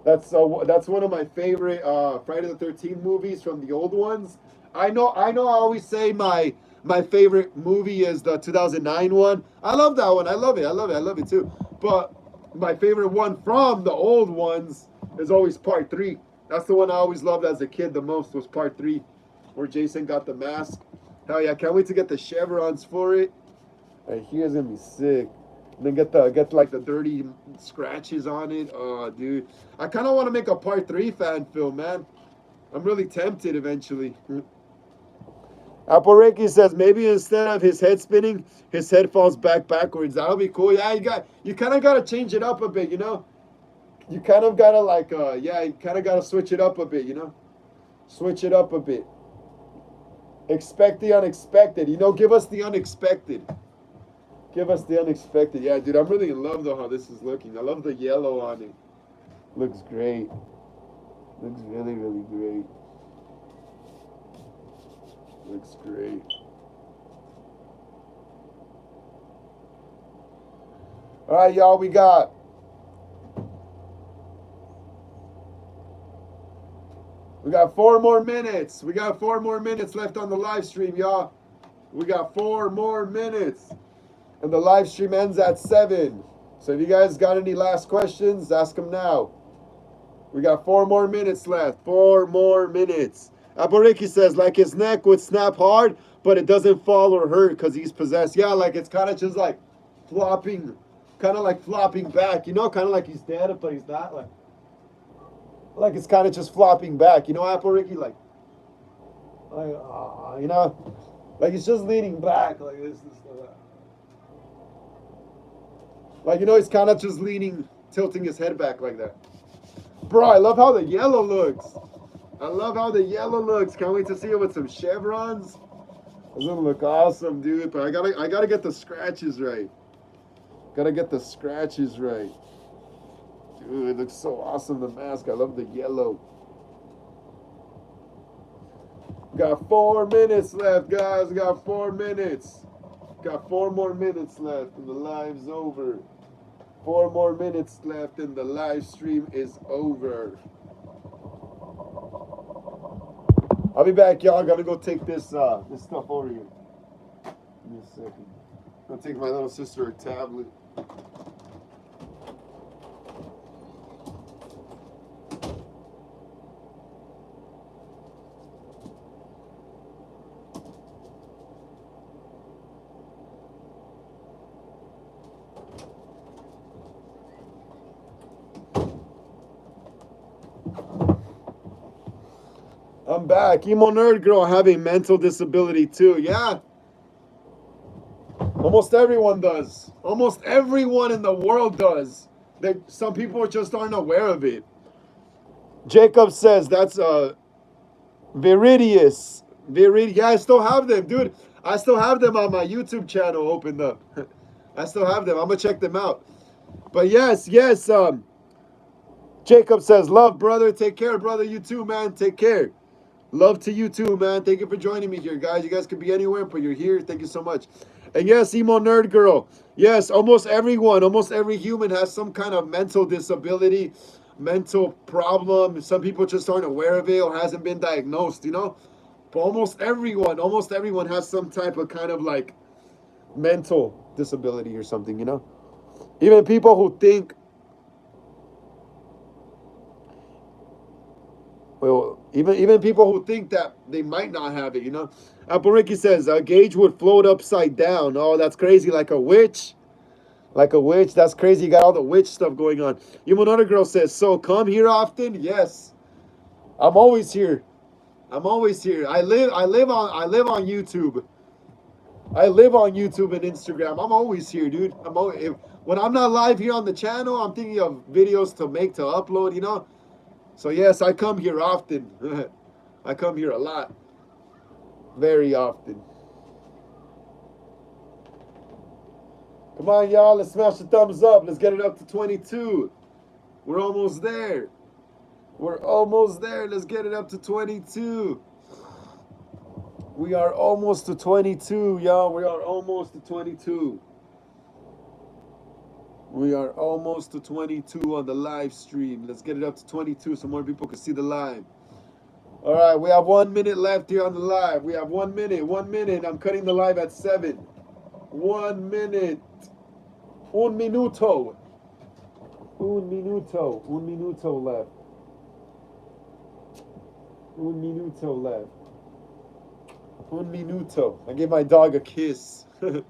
That's one of my favorite Friday the 13th movies from the old ones. I know. I always say my favorite movie is the 2009 one. I love that one. I love it too. But my favorite one from the old ones is always Part 3. That's the one I always loved as a kid the most, was Part 3, where Jason got the mask. Hell yeah, can't wait to get the chevrons for it. Right here's gonna be sick. And then get like the dirty scratches on it. Oh, dude. I kind of want to make a Part 3 fan film, man. I'm really tempted eventually. Apple Ricky says maybe instead of his head spinning, his head falls backwards. That'll be cool. Yeah, you kind of gotta change it up a bit, you know. You kind of gotta like you kind of gotta switch it up a bit, you know. Switch it up a bit. Expect the unexpected. You know, give us the unexpected. Give us the unexpected. Yeah, dude, I'm really in love though how this is looking. I love the yellow on it. Looks great. Looks really, really great. Looks great. All right, y'all, we got four more minutes. We got 4 more minutes left on the live stream, y'all. We got 4 more minutes. And the live stream ends at 7. So if you guys got any last questions, ask them now. We got 4 more minutes left. 4 more minutes. Aboriki says, like his neck would snap hard, but it doesn't fall or hurt because he's possessed. Yeah, like it's kind of just like flopping, kind of like flopping back. You know, kind of like he's dead, but he's not. Like it's kind of just flopping back. You know, Aboriki, like you know, like he's just leaning back like this. Like, you know, he's kind of just tilting his head back like that. Bro, I love how the yellow looks. I love how the yellow looks. Can't wait to see it with some chevrons. It's gonna look awesome, dude. But I gotta get the scratches right. Gotta get the scratches right. Dude, it looks so awesome, the mask. I love the yellow. Got 4 minutes left, guys. Got 4 minutes. Got 4 more minutes left and the live's over. 4 more minutes left and the live stream is over. I'll be back, y'all. Gotta go take this stuff over here. Give me a second. I'll take my little sister a tablet. I'm back. Emo Nerd Girl have a mental disability too. Yeah. Almost everyone does. Almost everyone in the world does. Some people just aren't aware of it. Jacob says that's Viridius. Yeah, I still have them, dude. I still have them on my YouTube channel opened up. I still have them. I'm gonna check them out. But yes. Jacob says, love, brother. Take care, brother. You too, man. Take care. Love to you too, man. Thank you for joining me here, guys. You guys could be anywhere, but you're here. Thank you so much. And yes, Emo Nerd Girl. Yes, almost every human has some kind of mental disability, mental problem. Some people just aren't aware of it or hasn't been diagnosed, you know? But almost everyone has some type of kind of like mental disability or something, you know? Even people who think, well, even people who think that they might not have it, you know. Aporiki says, Gage would float upside down. Oh, that's crazy, like a witch. Like a witch, that's crazy. You got all the witch stuff going on. Even another girl says, so come here often? Yes. I'm always here. I live on YouTube. I live on YouTube and Instagram. I'm always here, dude. When I'm not live here on the channel, I'm thinking of videos to upload, you know. So yes, I come here often. I come here a lot. Very often. Come on, y'all. Let's smash the thumbs up. Let's get it up to 22. We're almost there. Let's get it up to 22. We are almost to 22, y'all. We are almost to 22. We are almost to 22 on the live stream. Let's get it up to 22 so more people can see the live. All right, we have 1 minute left here on the live. We have 1 minute. 1 minute. I'm cutting the live at 7. 1 minute. Un minuto. Un minuto. Un minuto left. Un minuto left. Un minuto. I gave my dog a kiss. Un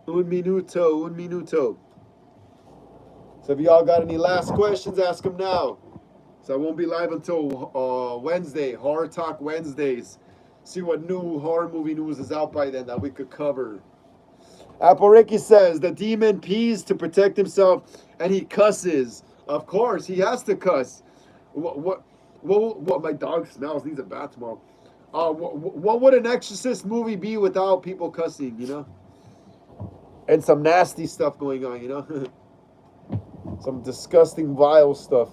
minuto. Un minuto. So if y'all got any last questions, ask them now. So I won't be live until Wednesday, Horror Talk Wednesdays. See what new horror movie news is out by then that we could cover. Apple Ricky says the demon pees to protect himself and he cusses. Of course, he has to cuss. What my dog smells, needs a bath tomorrow. What would an Exorcist movie be without people cussing, you know? And some nasty stuff going on, you know? Some disgusting, vile stuff.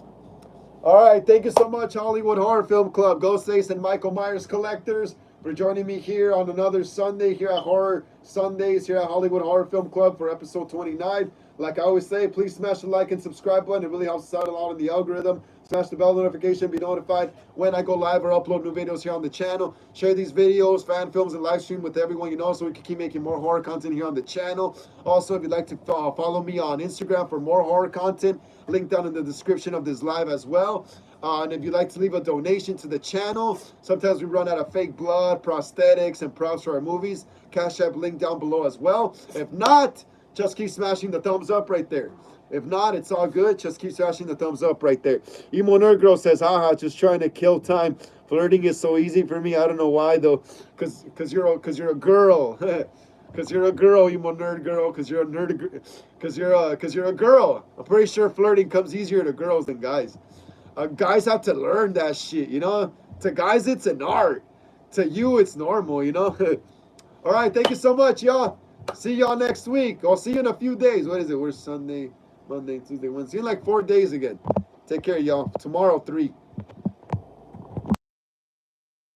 All right, thank you so much, Hollywood Horror Film Club, Ghostface and Michael Myers collectors, for joining me here on another Sunday here at Horror Sundays here at Hollywood Horror Film Club for episode 29. Like I always say, please smash the like and subscribe button. It really helps us out a lot in the algorithm. Smash the bell notification, be notified when I go live or upload new videos here on the channel. Share these videos, fan films, and live stream with everyone you know so we can keep making more horror content here on the channel. Also, if you'd like to follow me on Instagram for more horror content, link down in the description of this live as well. And if you'd like to leave a donation to the channel, sometimes we run out of fake blood, prosthetics, and props for our movies. Cash App link down below as well. If not, just keep smashing the thumbs up right there. If not, it's all good. Just keep smashing the thumbs up right there. Emo Nerd Girl says, haha, just trying to kill time. Flirting is so easy for me. I don't know why though. Cause you're a girl. Cause you're a girl, Emo Nerd Girl. Cause you're a nerd. Cause you're a girl. I'm pretty sure flirting comes easier to girls than guys. Guys have to learn that shit, you know. To guys, it's an art. To you, it's normal, you know. All right, thank you so much, y'all. See y'all next week. I'll see you in a few days. What is it? We're Sunday, Monday, Tuesday, Wednesday. In like 4 days again. Take care, y'all. Tomorrow, 3.